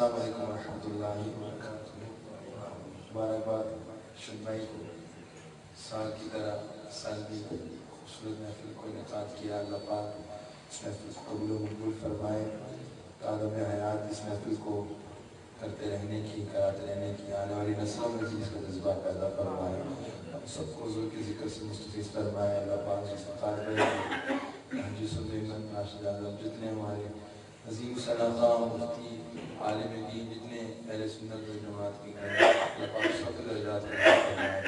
السلام علیکم ورحمۃ اللہ وبرکاتہ۔ مبارکباد شد بھائی کو سال کی طرح سال کی خوبصورت محفل کو انعقاد کیا۔ اللہ پاک اس محفل کو قبول و مقبول فرمائے، عالم حیات اس محفل کو کرتے رہنے کی، کراتے رہنے کی، آنے والی نسلوں میں بھی اس کا جذبہ پیدا فرمائے، ہم سب کو حضور کے ذکر سے مستفیض فرمائے۔ اللہ پاک مستقار بھائی حاجی سلیمان راشد اعظم، جتنے ہمارے عظیم صلاحاں مفتی عالم دین، جتنے اہل سنت و جماعت کی گئے، اللہ پاک سب کے درجات کو بلند فرمائے۔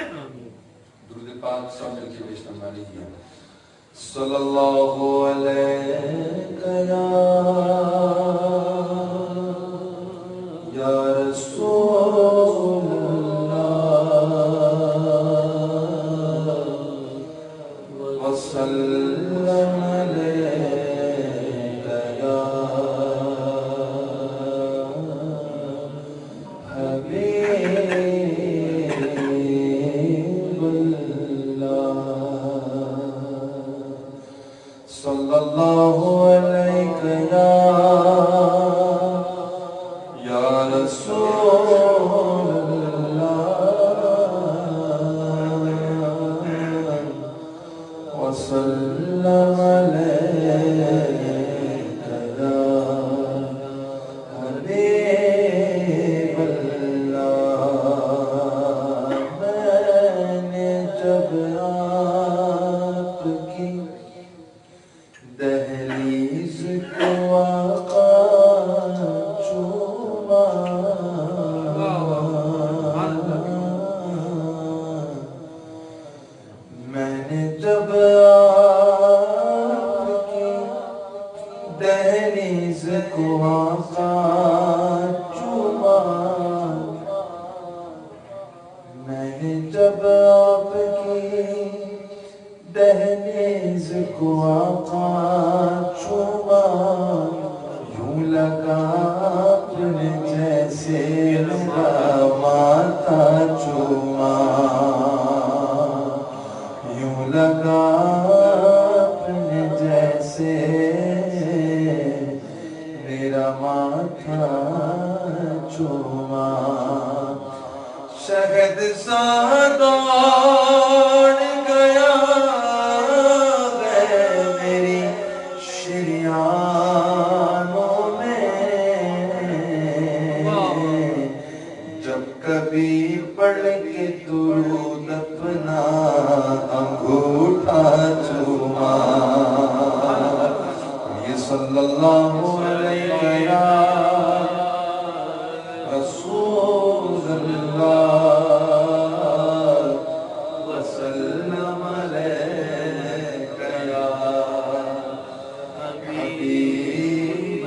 درود پاک سب مل کے پیش فرما لیجیے۔ صلی اللہ علیہ یا رسول اللہ وسلم علیک یا حبیب اللہ، صلی اللہ علیک یا رسول اللہ وسلم علیک یا حبیب اللہ۔ میں نے جب آپ کی دہلیز کو آقا چوما، میں نے جب آپ کی دہلیز کو آقا چوما، میں نے جب آپ کی دہلیز کو آقا چوما، یوں لگا آپ نے جیسے میرا ماتھا چوما، یوں لگا آپ نے جیسے میرا ماتھا چوما۔ شہد سا دوڑ گیا ہے میری شریانوں میں، جب کبھی پڑھ کے درود اپنا انگوٹھا چوما۔ یہ صلی اللہ علیہ یا رسول اللہ وسلم علیک یا حبیب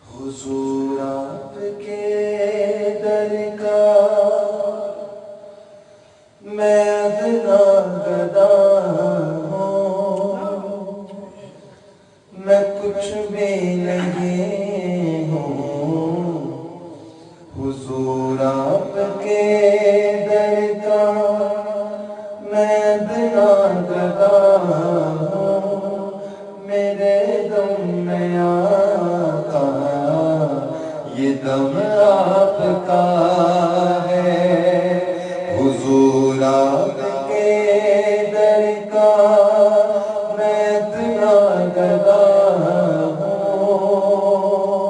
حضور آپ کے در کا میں ادنا گدا ہوں، میں کچھ بھی نہیں ہوں، حضور آپ کے در کا میں ادنا گدا ہوں، میرے دم میں آقا یہ دم آپ کا ہے، حضور آپ کے در کا میں اتنا گدا ہوں،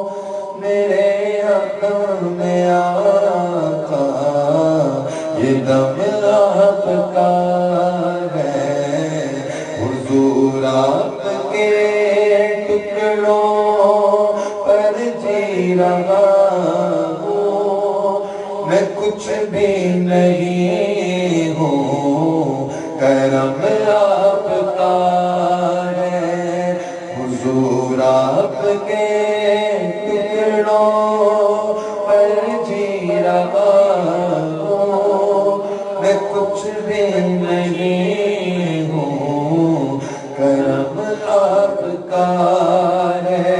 میرے دم میں آقا یہ دم آپ کا ہے، حضور آپ کے ٹکڑوں پر جی رہا ہوں، میں کچھ بھی نہیں ہوں، کرم آپ کا ہے، حضور آپ کے ٹکڑوں پر جی رہا ہوں، میں کچھ بھی نہیں ہوں، کرم آپ کا ہے۔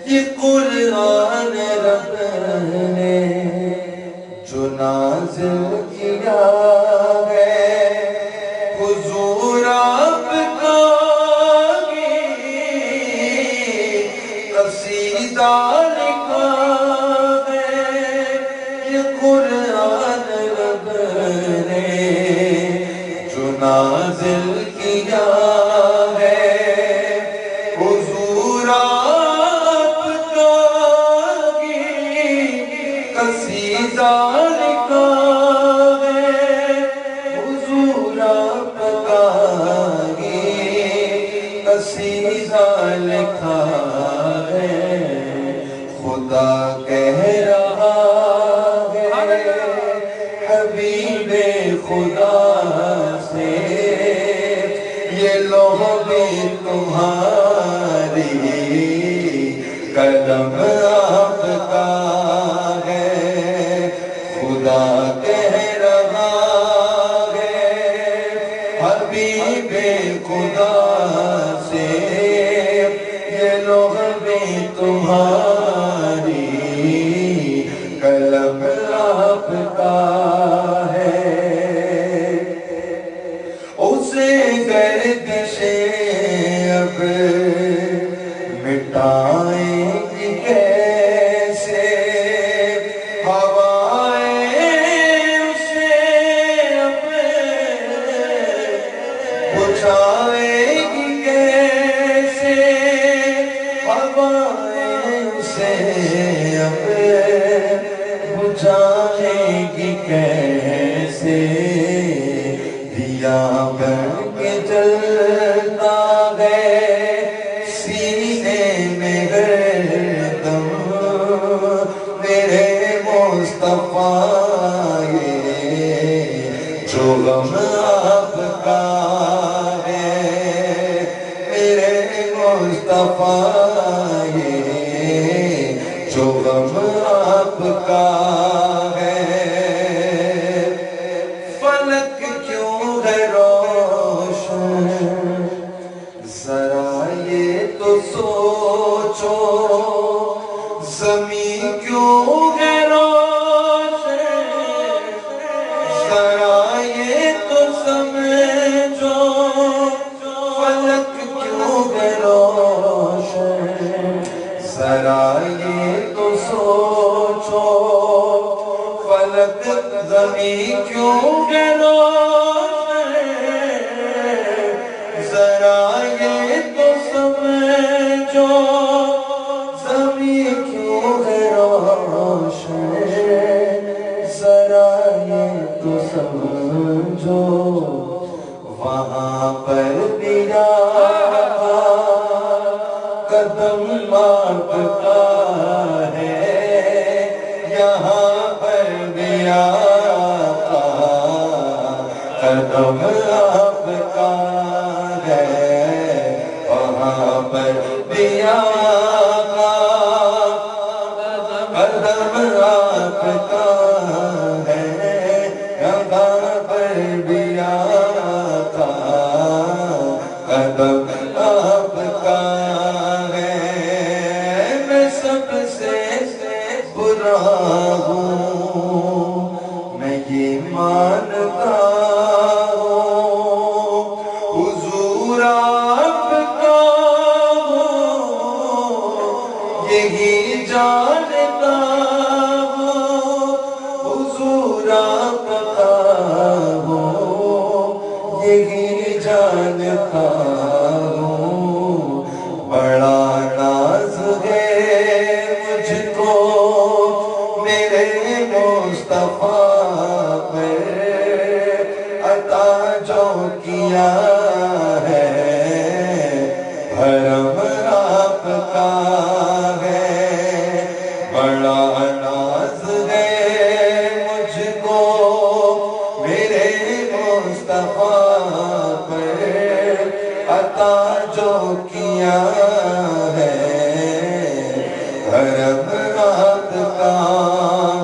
یہ قرآن رب نے جو نازل کیا ہے حضور آپ کا قصیدہ لکھا ہے حضور آپ کا قصیدہ لکھا ہے خدا کہہ رہا ہے حبیب خدا سے یہ لوح بھی تمہاری قلم آپ کا ہے خدا کہہ رہا ہے حبیب خدا سے یہ لوح بھی تمہاری قلم آپ کا ہے اسے گردشیں اب مٹائیں گی کیسے ہوائیں اسے اب بجھائیں گی کیسے ہوائیں اسے اب بجھائیں گی کیسے دیا بن کے جلتا ہے سینے میں ہردم میرے مصطفیٰ یہ جو غم آپ کا ہے میرے مصطفیٰ یہ جو غم آپ کا ہے فلک کیوں ہے روشن ذرا یہ تو سوچو زمین کیوں ہے روشن ذرا یہ تو سمجھو فلک کیوں ہے روشن ذرا یہ تو سوچو فلک زمین کیوں ہے روشن ذرا یہ تو سمجھو زمین کیوں ہے روشن ذرا یہ تو سمجھو وہاں پر میرا قدم آپ کا ہے یہاں پر بھی آقا قدم آپ کا ہے وہاں پر بھی آقا قدم آپ کا ہے یہاں پر بھی آقا قدم آپ کا برا ہوں میں یہ مانتا ہوں حضور آپ کا یہی جانتا ہوں حضور آپ کا یہی جانتا ہوں بڑا ناز ہے مجھ کو میرے مصطفیٰ پر عطا جو کیا ہے حرم آپ کا ہے بڑا ناز ہے مجھ کو میرے مصطفیٰ پر عطا جو کیا ہے حرم آپ کا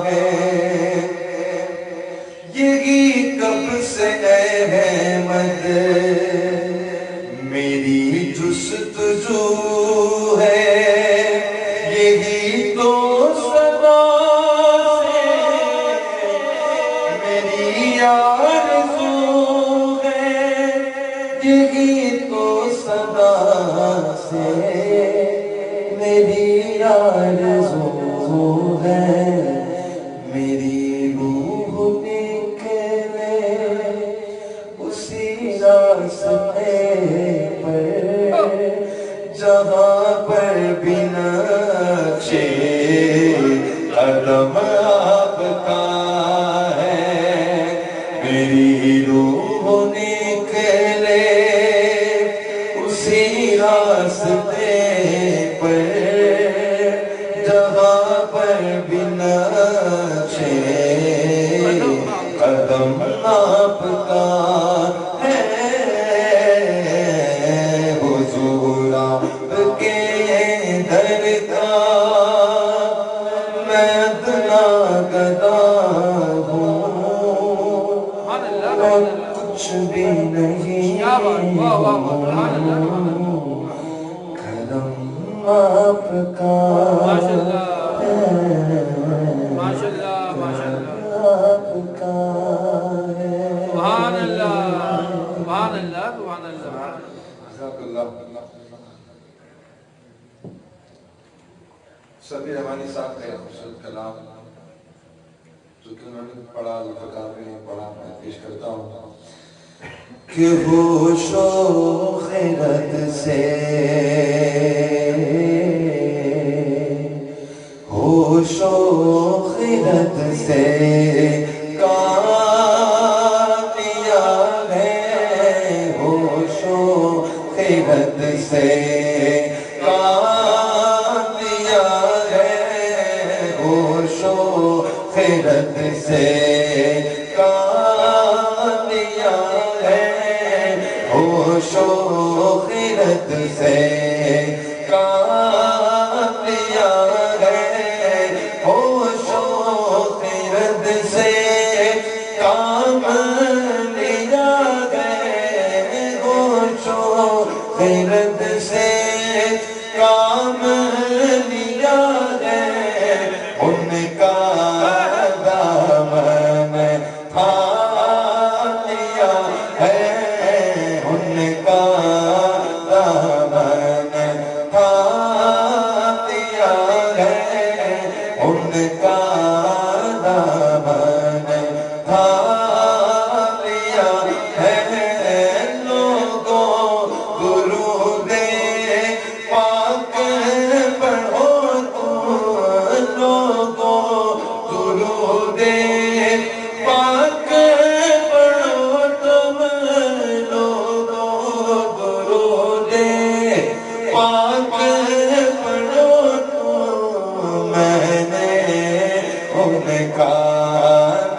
ہے یہی کب سے احمد میری جستجو ہے یہی تو صدا سے میری آرزو ہے یہی تو صدا سے میری آرزو ہے میری روح نکلے اسی راست جہاں پر بھی نقشے قدم آپ کا ہے، میری روح نکلے اسی راستے پر، جہاں پر بھی نقشے قدم آپ کا ہے، حضور آپ کے در کا میں اتنا گدا ہوں، اور کچھ بھی نہیں ہوں، کرم آپ کا ہے، آپ کا ہے۔ سبحان اللہ، سبحان اللہ، سبحان اللہ۔ جزاک اللہ۔ سبھی رحمانی صاحب کا خوبصورت کلام جو کہ انہوں نے پڑھا، لفقار نے پڑھا، میں پیش کرتا ہوں کہ ہوش و خیرت سے، ہوش و خیرت سے کام لیا ہے، ہوش و خیرت سے کام لیا ہے، ہوش و خیرت سے کام لیا ہے، ہوش و خیرت سے کام لیا ہے، ہوش و خیرت سے کام لیا ہے، ہوش و خیرت سے کام لیا ہے، ان کا دامن تھام لیا ہے، ان کا دامن تھام لیا ہے، ان کا دامن تھام لیا ہے، لوگوں درود پاک پڑھو تو، لوگوں درود پاک پڑھو تم، لوگوں درود پاک پڑھو تو، میں نے ان کا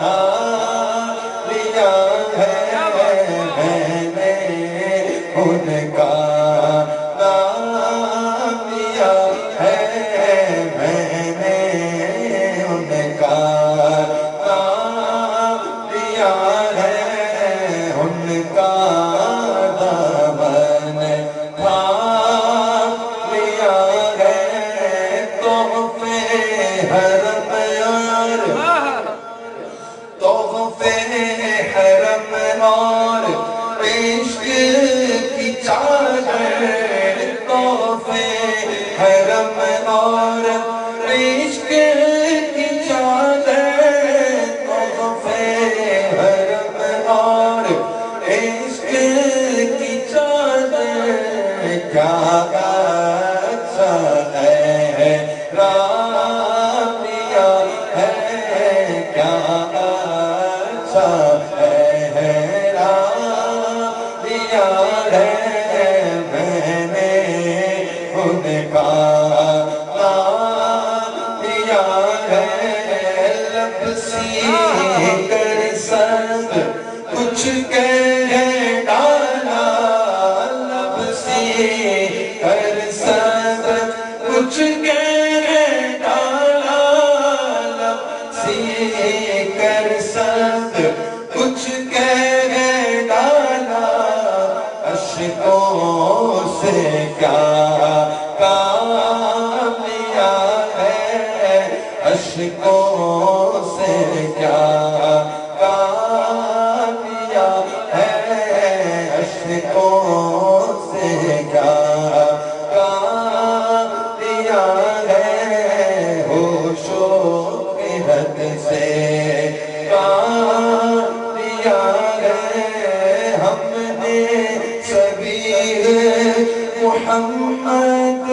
نام لیا ہے، میں نے ان کا نام لیا ہے، میں نے ان کا نام لیا ہے، ان کا دامن تھام لیا ہے، تحفے حرم یار، تحفے حرم اور عشق کی چادر، تحفے حرم اور عشق کی چادر، تحفے حرم اور عشق کی چادر، کیا اچھا ہے رام لیا ہے، کیا اچھا ہے رام لیا ہے، میں نے ان کا نام لیا ہے، لب سی کر سب کچھ کہہ ڈالا، لب سی کر سب کچھ کہہ ڈالا، لب سی کر سب کچھ کہہ ڈالا، اشکوں سے کیا کام لیا ہے، اشکوں سے کیا کام لیا ہے، اشکوں سے کیا کام لیا ہے، ہوش و خیرت سے کام لیا ہے، ہم نے محمد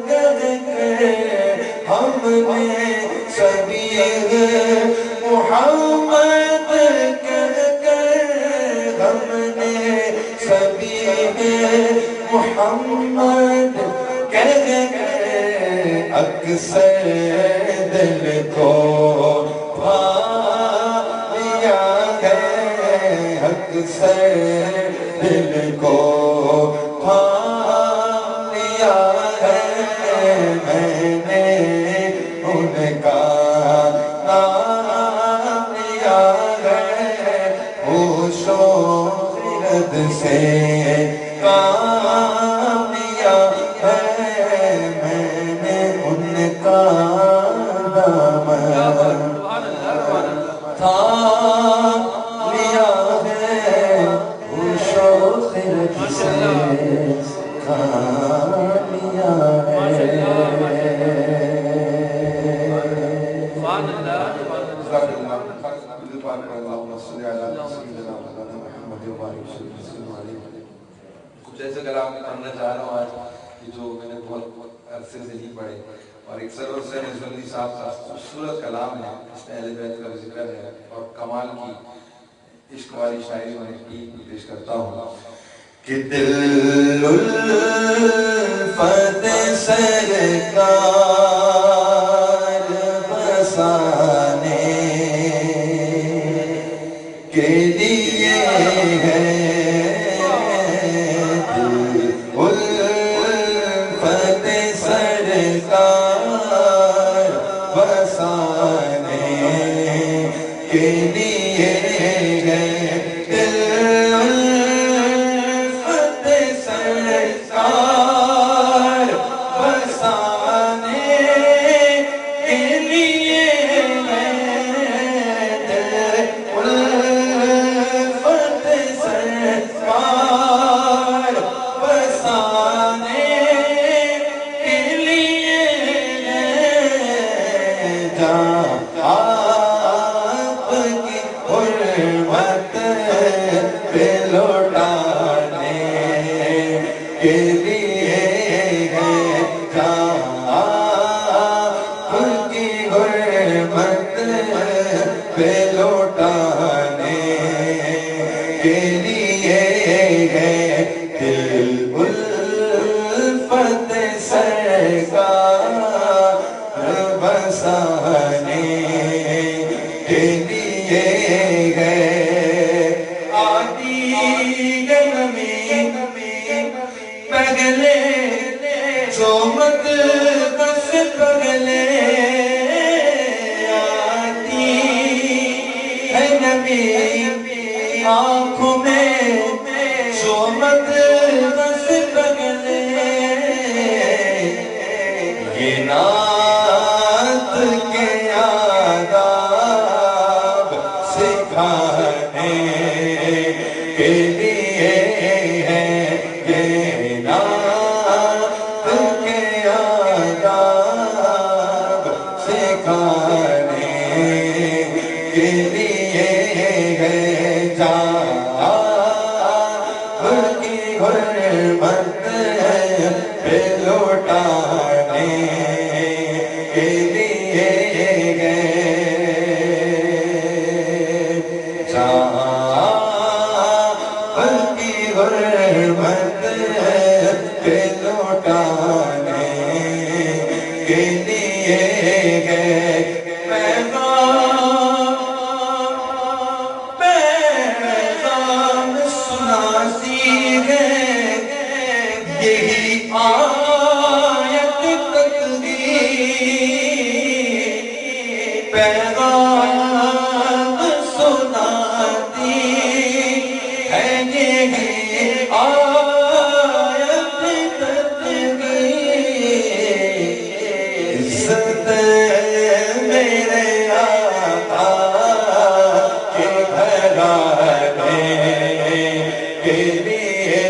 کر کے ہم نے سبھی محمد کر کے ہم نے سبھی محمد کر کے اکثر دل کو پا لیا ہے اکثر دل کو پا لیا ہے میں نے ان کا نام لیا ہے ہوش و خرد سے کام لیا ہے میں نے ان کا نام تھا لیا ہے ہوش و خرد سے کام لیا ہے کچھ ایسے کلام پڑھنا چاہ رہا ہوں آج کہ جو میں نے بہت عرصے سے نہیں پڑھے اور ایک سرور حسین رضوی صاحب کا خوبصورت کلام ہے اس میں اہل بیت کا ذکر ہے اور کمال کی عشق والی شاعری میں پیش کرتا ہوں کہ دل الفت سرکار بسانے کے لیے ہے دل الفت سرکار بسانے کے لیے ہے آنکھوں میں شومت بس پگلے یہ نعت کے آداب سکھانے کے لیے ہے یہ نعت کے آداب سکھانے کے لیے ہے لوٹانے کے لیے گئے جہاں کی غربت پہ لوٹانے کے لیے گئے پیغام سنا سیکھے یہی آیت تقدیر پیغام سناتی ہے یہی آیت تقدیر عزت میرے آقا کے گھرانے کے لیے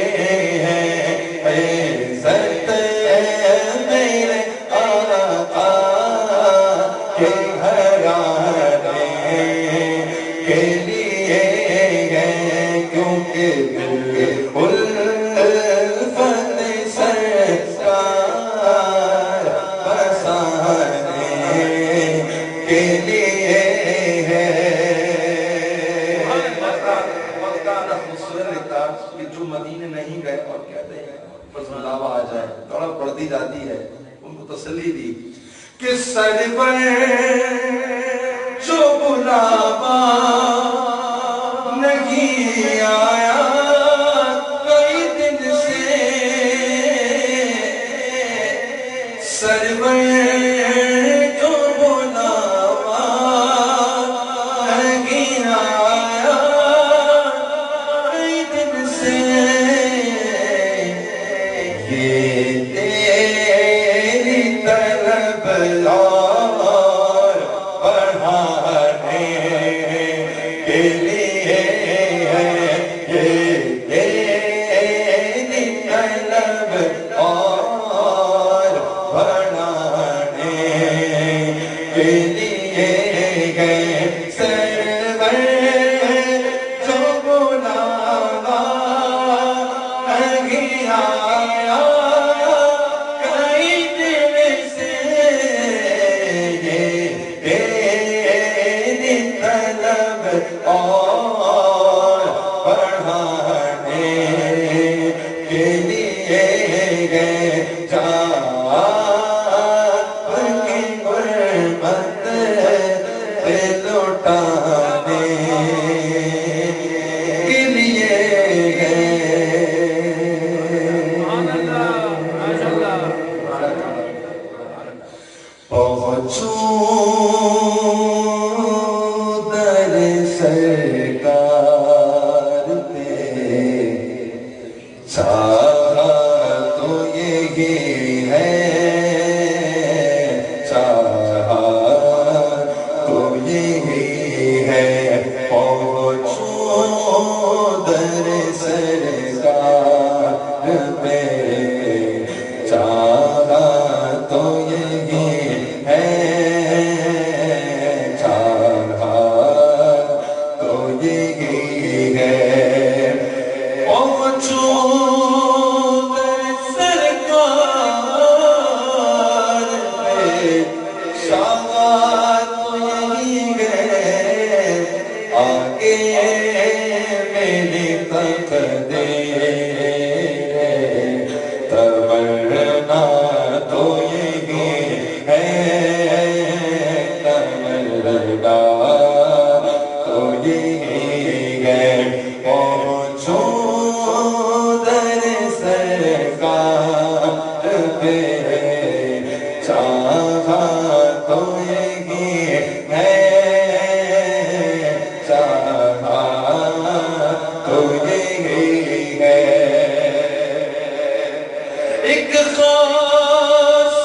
میرے آقا کے گھرانے بس ملاوہ آ جائے تھوڑا پڑھتی جاتی ہے ان کو تسلی دی کہ سرور جو بلاوا نہیں آیا کئی دن سے سرور جو بلاوا نہیں آیا کئی دن سے یہ تیری طلب اور بڑھانے کے لیے ہے یہ تیری طلب اور بڑھانے کے لیے گئے سرور جو بلاوا نہیں آیا کئی دن سے یہ تیری طلب اور بڑھانے کے لیے گئے جات کی غربت پہ لوٹانے کے لیے گئے پہنچوں در سرکار پہ چاہا تو یہی ہے چاہا تو یہی ہے پہنچوں در سرکار پہ چاہا تو یہی ہے چاہا تو یہی ہے پہنچوں در سرکار پہ چاہا تو یہی ہے آگے میری تقدیر تمنا تو یہی ہے تمنا تو یہی ہے پہنچوں در سرکار پہ چاہا تو یہی ہے چاہا تو یہی ہے ایک خاص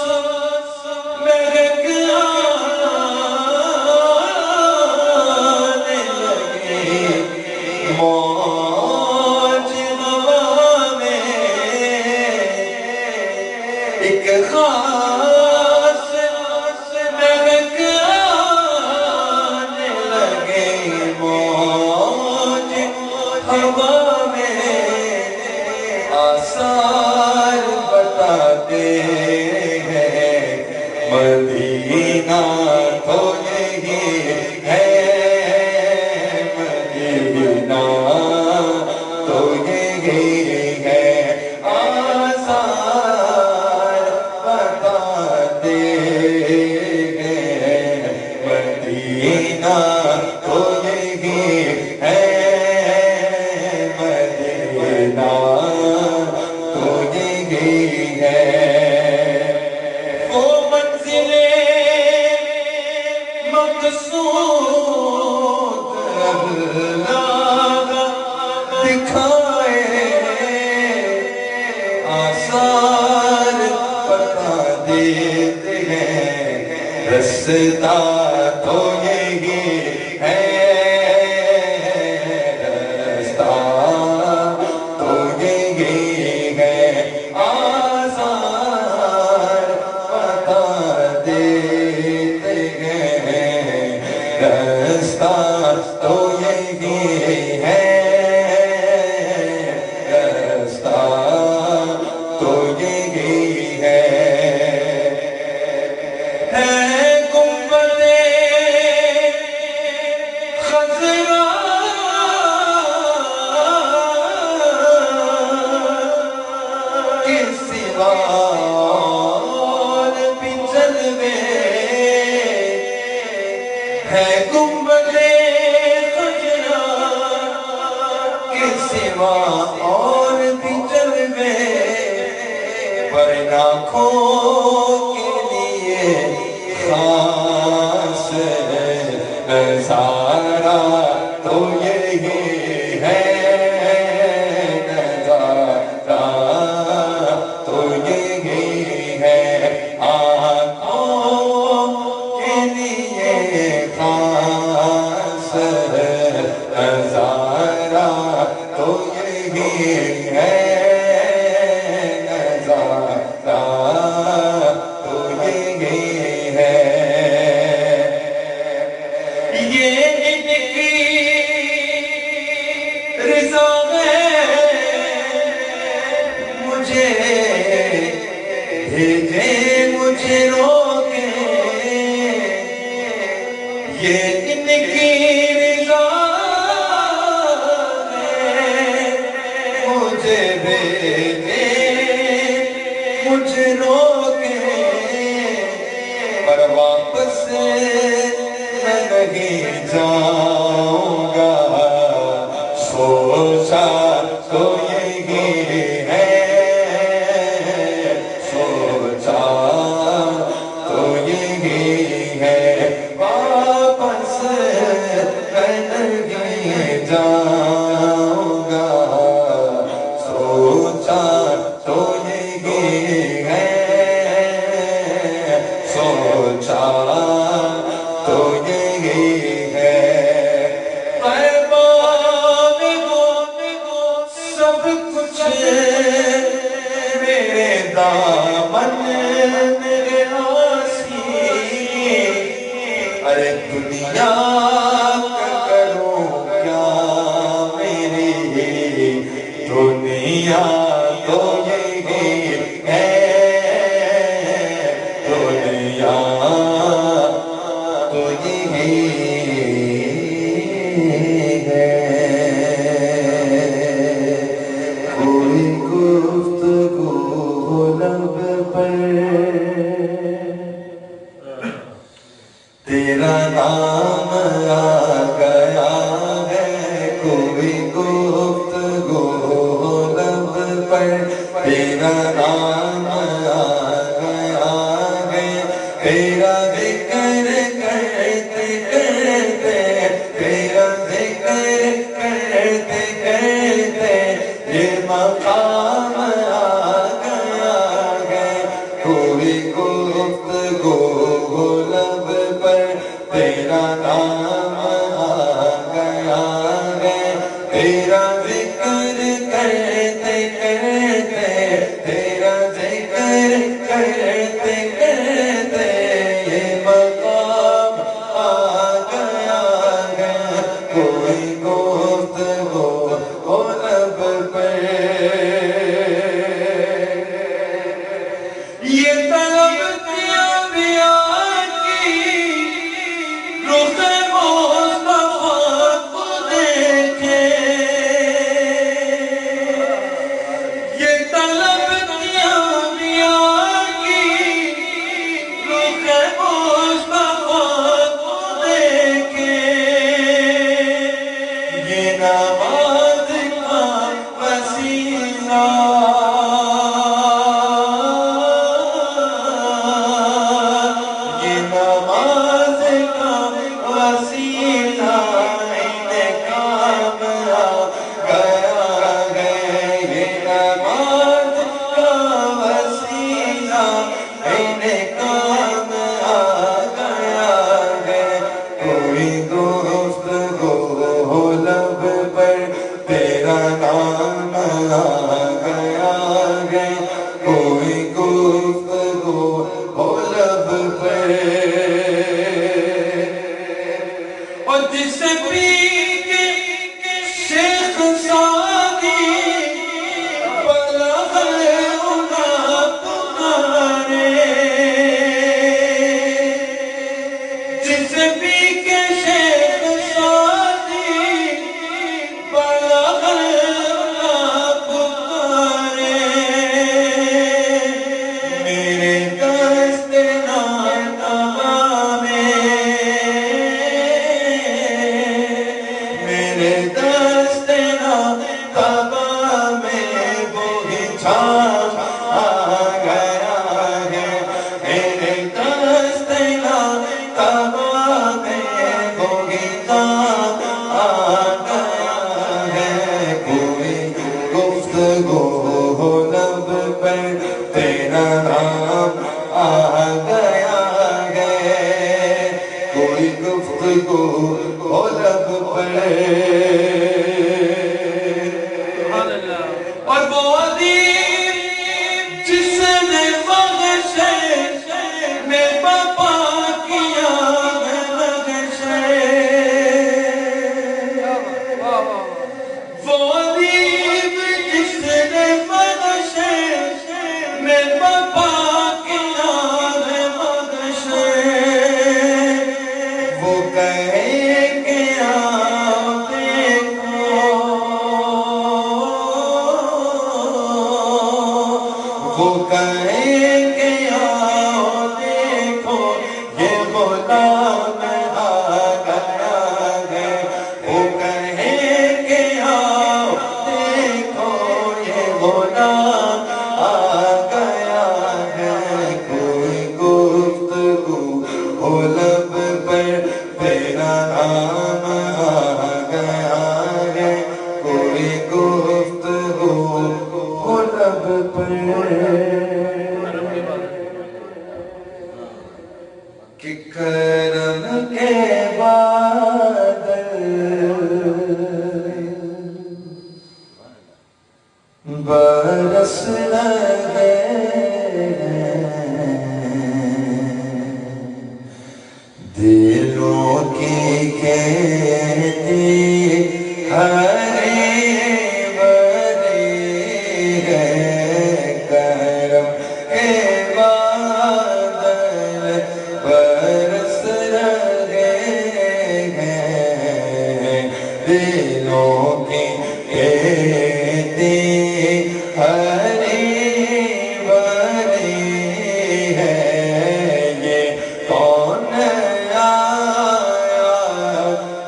مہک آنے لگی موج ہوا میں ایک خاص مہک آنے لگی موج ہوا میں آثار بتاتے ہیں مدینہ تو یہی ہے مدینہ تو یہی ہے آثار بتاتے ہیں مدینہ تو یہی ہے مدینہ تو یہی ہے وہ منزل مقصود اللہ دکھائے آثار بتا دیتے ہیں رستہ تو یہی ہے رستہ تو یہی ہے آثار بتا دیتے ہیں رستہ تو یہی ہے رستہ تو یہی ہے گنبدِ سوا اور بھی جلوے ہے گنبد خجرہ کے سوا اور بھی جلوے پر آنکھوں کے لیے خاص نظارہ تو یہی ہے نظارہ تو یہی ہے آنکھوں کے لیے خاص نظارہ تو یہی ہے مجھے روکے یہ ان کی رضا ہے مجھے بھیجے مجھے روکے پر واپس میں نہیں جاؤں گا سوچا تو یہی ہے ارے دنیا کا کروں کیا میری دنیا تو یہی ہے دنیا تو یہی ہے کوئی گفتگو لب پر تیرا نام آ گیا ہے کوئی گفتگو لب پر تیرا نام آ گیا ہے تیرا ذکر کرتے کرتے تیرا ذکر کرتے کرتے یہ مقام آ گیا ہے کوئی گفتگو لب تیرا نام آ گیا ہے تیرا ذکر کرتے کرتے تیرا ذکر کرتے کرتے یہ مقام آ گیا ہے کوئی گفتگو لب پر یہ طلب وہ کہیں کہ آؤ دیکھو یہ غلام آ گیا ہے وہ کہیں کہ آؤ دیکھو یہ غلام آ گیا ہے کوئی گفتگو ہو لب پر تیرا نام آ گیا ہے کوئی گفتگو ہو لب پر کہ کرم کے بادل برس لگے دلوں کی کہتی ہری بری ہے کرم کے بادل برس رہے ہیں دلوں کی کہتی ہری بری ہے یہ کون آیا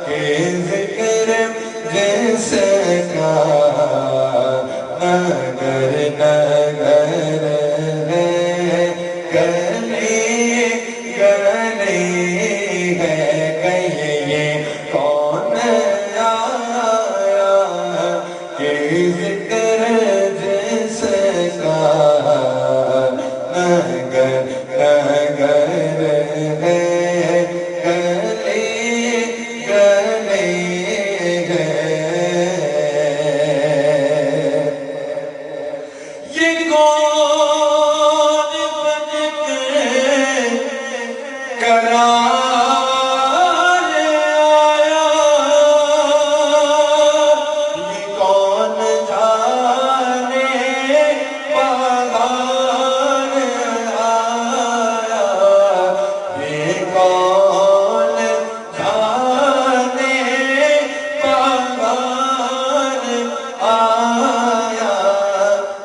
کہ ذکر جس کا نگر نگر ہے گلی گلی ہے کہیں یہ کون آیا کہ ذکر جس کا نگر نگر ہے گلی گلی ہے یہ کون بن کے قرار آیا یہ کون جانے بہار آیا یہ کون جانے بہار آیا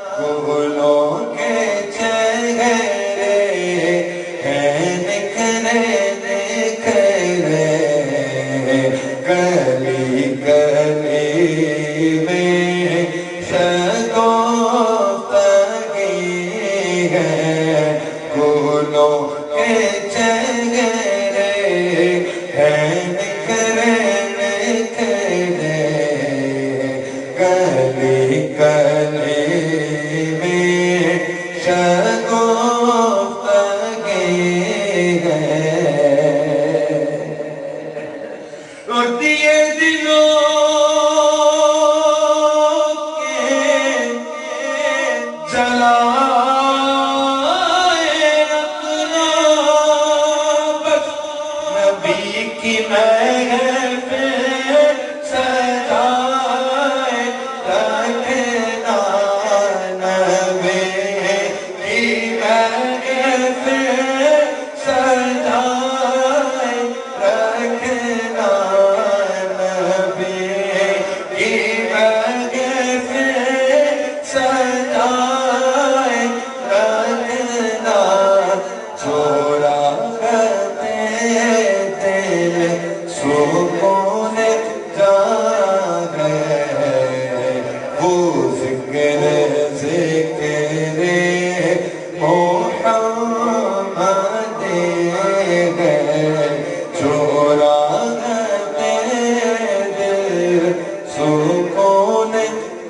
پھولوں کے چہرے ہیں نکھرے نکھرے گلی گلی میں شگفتگی ہے پھولوں کے چہرے ہیں نکھرے نکھرے گلی گلی میں شگفتگی ہے روتی ہے دلوں کے جلائے رکھنا بس نبی کی محفل سجائے رکھنا نبی کی محفل سجائے رکھنا نبی کی محفل سجائے رکھنا چھوڑا کرتے دل سکون جانے وہ ذکر ذکر محمد ہے چھوڑا کرتے دل سکون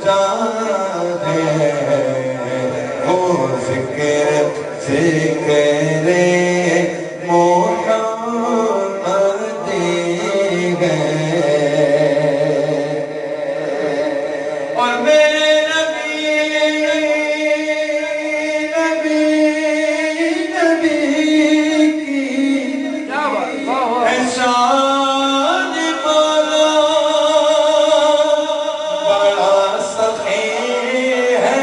جانے وہ ذکر ذکر محمد ہے اور میرے نبی نبی نبی کی کیا بات واہ واہ احسان والا بڑا سخی ہے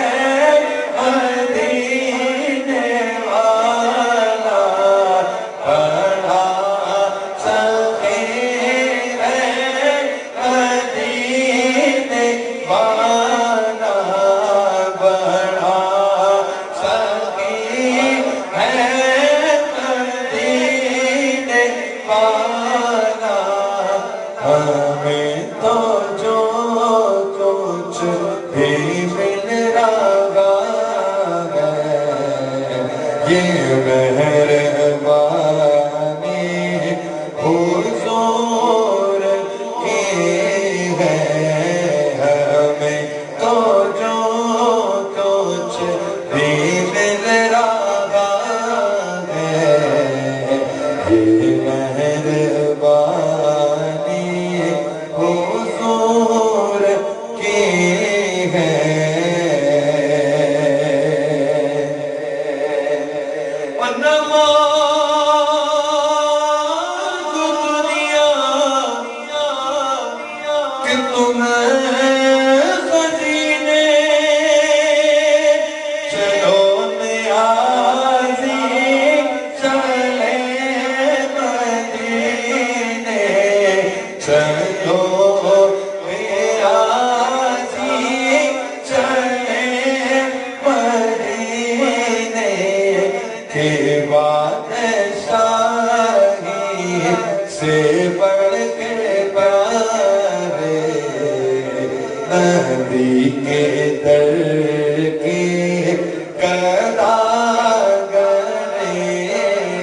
مدینے والا یہ مہربانی حضور کی ہے ہمیں تو جو کچھ بھی مل رہا ہے یہ مہربانی حضور کی ہے سے بڑھ کے پیارے نبی کے در کی قداغریں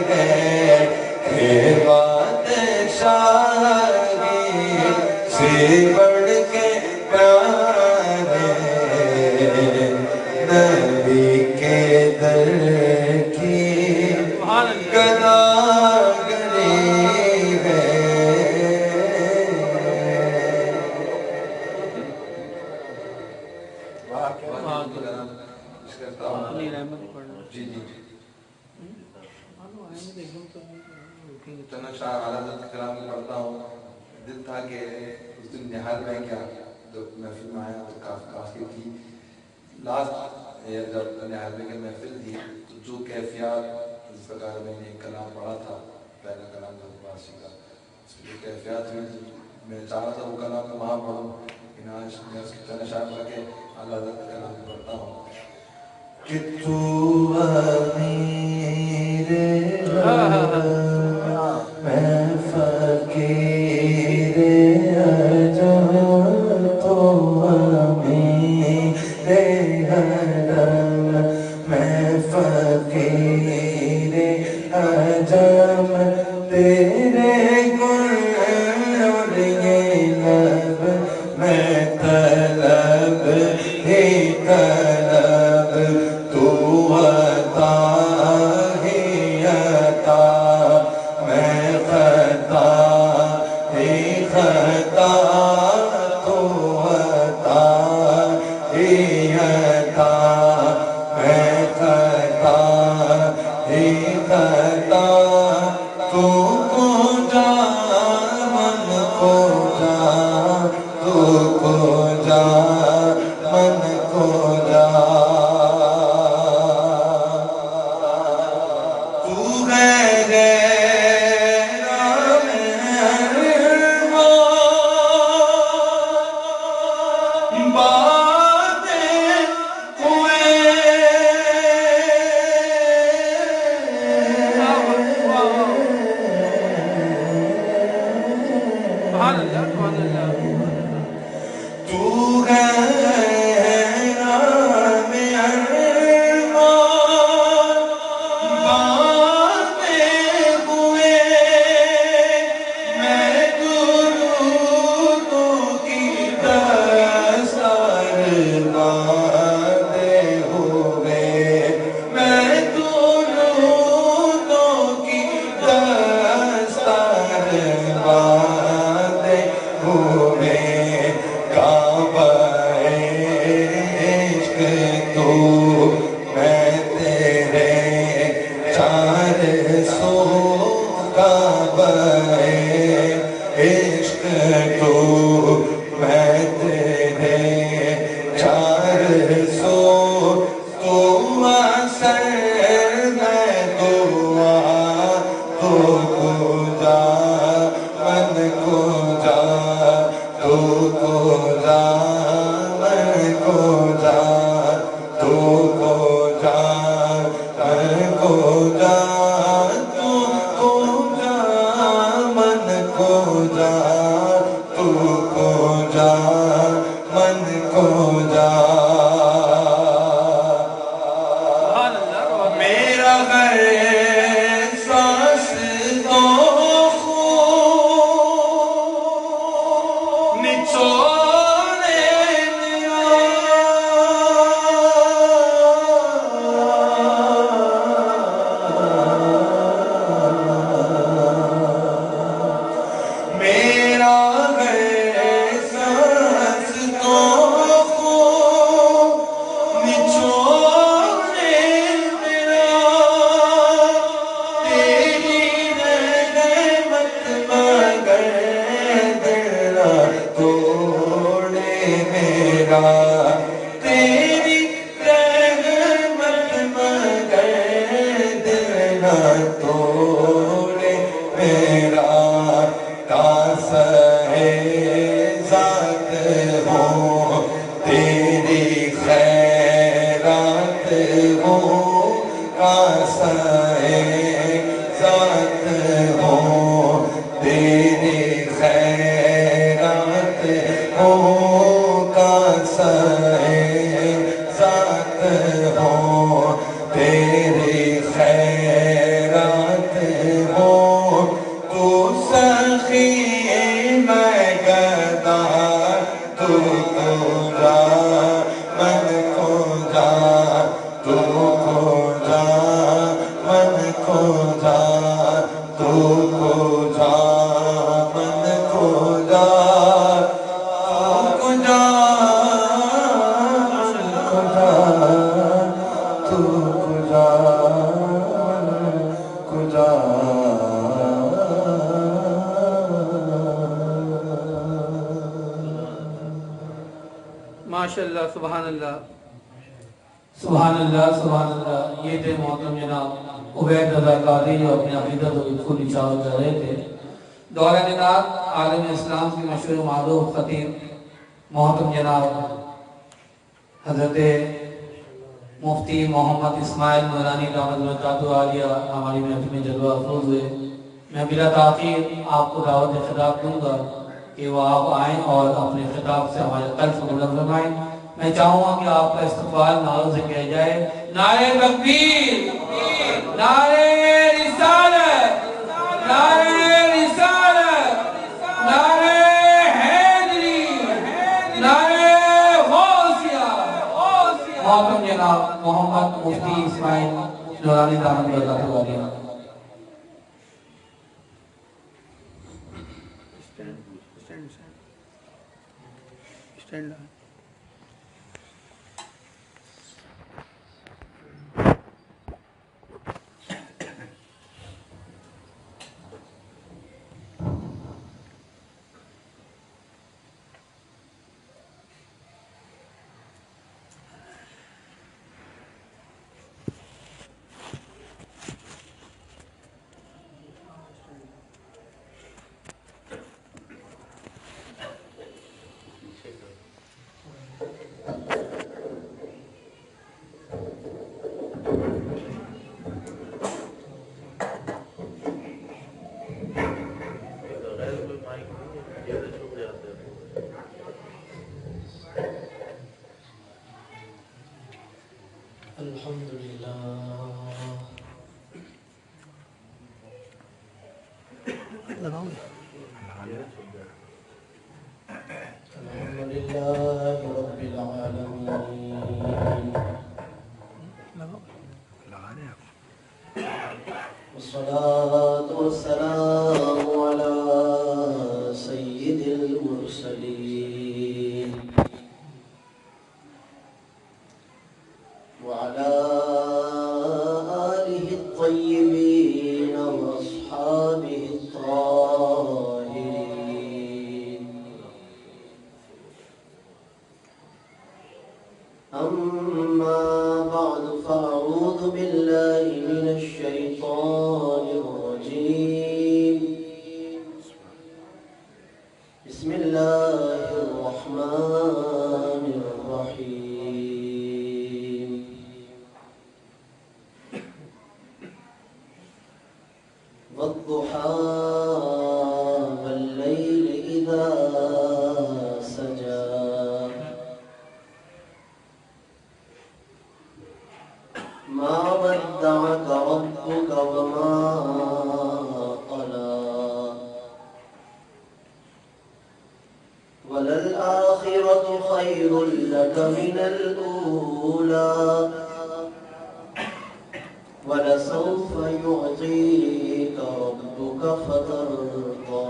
ہیں کہ بادشاہی سے بڑھ کے پیارے نبی کے در کی کلام پڑھتا ہوں دل تھا کہ اس دن نہال میں کیا جب محفل میں آیا تو کافی تھی لاسٹ جب نہال میں کی محفل تھی تو جو کیفیات جس پرکار میں نے ایک کلام پڑھا تھا پہلا کلام تھا فارسی کا اس میں جو کیفیات ہوئی تھی میں چاہا تھا وہ کلام میں وہاں پڑھوں لیکن آج میں اس کی چند اشعار پڑھ کے اعلیٰ حضرت کا کلام پڑھتا ہوں کہ تو امیر میں فقیر عجم تو امیر حرم میں فقیر عجم تیرے گل اور یہ لب میں طلب ہی طلب تو عطا ہی عطا میں خطا ہی خطا تو عطا ہی عطا میں خطا ہی خطا تو کو جا من کو جا تو کو جا من کو جا تو میرا غیر سانس تو خون نچوڑے میرا غیر سانس تو خون نچوڑے میرا تیری رحمت مگر دل نہ توڑے میرا تیری رحمت مگر دل نہ توڑے میرا کاسہ ذات ہو تیری خیرات ہو کاسہ ذات ہو تیری خیرات ہو کاسہ ذات ہو تیری خیرات ہو تو سخی میں گدا تو جا من کو جا تو جا من کو جا تو جا من کو جا تو جا من کو جا تو جا من کو جا ماشاءاللہ سبحان اللہ سبحان اللہ سبحان اللہ۔ یہ تھے محترم جناب عبید رضا قادری جو اپنی عقیدت و کو نچاور کر رہے تھے۔ دورہ نعت عالم اسلام کی مشہور و معروف خطیب محترم جناب حضرت مفتی محمد اسماعیل نورانی دامت برکاتہ عالیہ ہماری محفل میں جلوہ افروز ہوئے۔ میں بلا تاخیر آپ کو دعوت خطاب دوں گا کہ وہ آپ آئیں اور اپنے خطاب سے ہمارے قلب کو بلند فرمائیں۔ میں چاہوں گا کہ آپ کا استقبال نعروں سے کیا جائے، نعرہ تکبیر، نعرہ رسالت، نعرہ رسالت، نعرہ حیدری، نعرہ غوثیہ۔ محترم جناب محمد مفتی اسماعیل نورانی دامت برکاتہ عالیہ۔ الحمدللہ رب العالمین والصلاة والسلام على سید المرسلین وعلى آلہ الطیبین واصحابہ الطاہرین۔ أما بعد فأعوذ بالله من الشيطان الرجيم، بسم الله الرحمن الرحيم۔ والضحى والليل إذا سجى ما ودعك ولسوف يعطيك ربك فترضى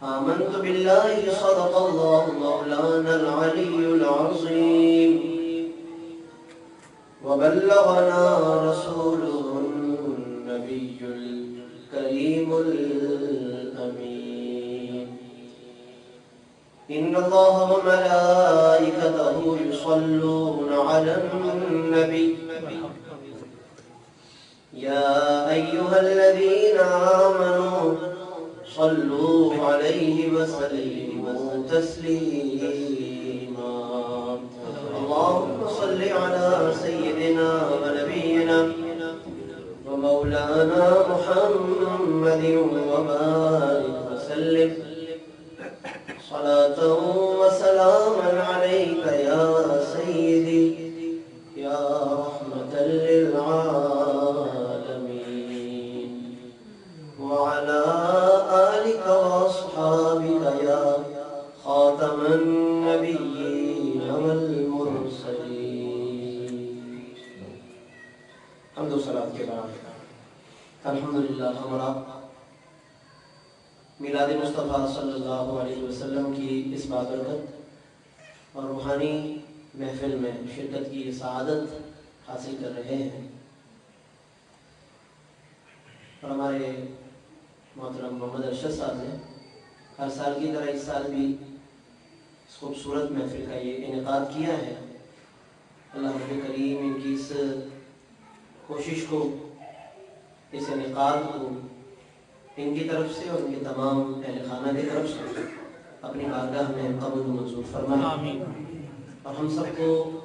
آمنت بالله صدق الله مولانا العلي العظيم وبلغنا رسوله النبي الكريم الأمين إن الله وملائكته يصلون على النبي يا أيها الذين آمنوا صلوا عليه وسلموا تسليما اللهم صل على سيدنا ونبينا ومولانا محمد وبارك وسلم صلاة وسلاما عليك يا سيدي يا رحمة للعالمين وعلى آلك وأصحابك يا خاتم النبيين والمرسلين حمد و صلاة کے بعد الحمدللہ ہمارا میلاد مصطفیٰ صلی اللہ علیہ وسلم کی اس بابرکت اور روحانی محفل میں شرکت کی سعادت حاصل کر رہے ہیں اور ہمارے محترم محمد ارشد صاحب نے ہر سال کی طرح اس سال بھی اس خوبصورت محفل کا یہ انعقاد کیا ہے اللہ رب کریم ان کی اس کوشش کو اس انعقاد کو ان کی طرف سے اور ان کے تمام اہل خانہ کی طرف سے اپنی بارگاہ میں قبول و منظور فرمائے آمین اور ہم سب کو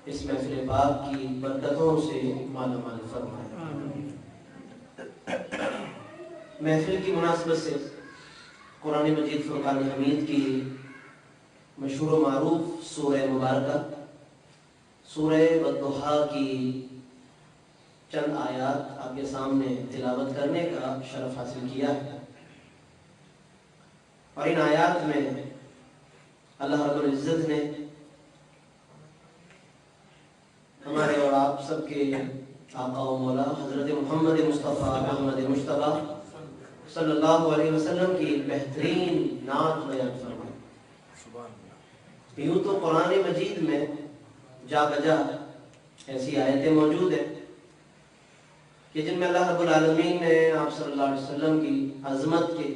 اس محفل پاک کی برکتوں سے مالا مال فرمائے آمین محفل کی مناسبت سے قرآن مجید فرقان حمید کی مشہور و معروف سورہ مبارکہ سورہ والضحیٰ کی چند آیات آپ کے سامنے تلاوت کرنے کا شرف حاصل کیا ہے اور ان آیات میں اللہ رب العزت نے ہمارے اور آپ سب کے آقا و مولا حضرت محمد مصطفیٰ محمد مجتبیٰ صلی اللہ علیہ وسلم کی بہترین نعت بیان فرمائی یوں تو قرآن مجید میں جا بجا ایسی آیتیں موجود ہیں کہ جن میں اللہ رب العالمین نے آپ صلی اللہ علیہ وسلم کی عظمت کے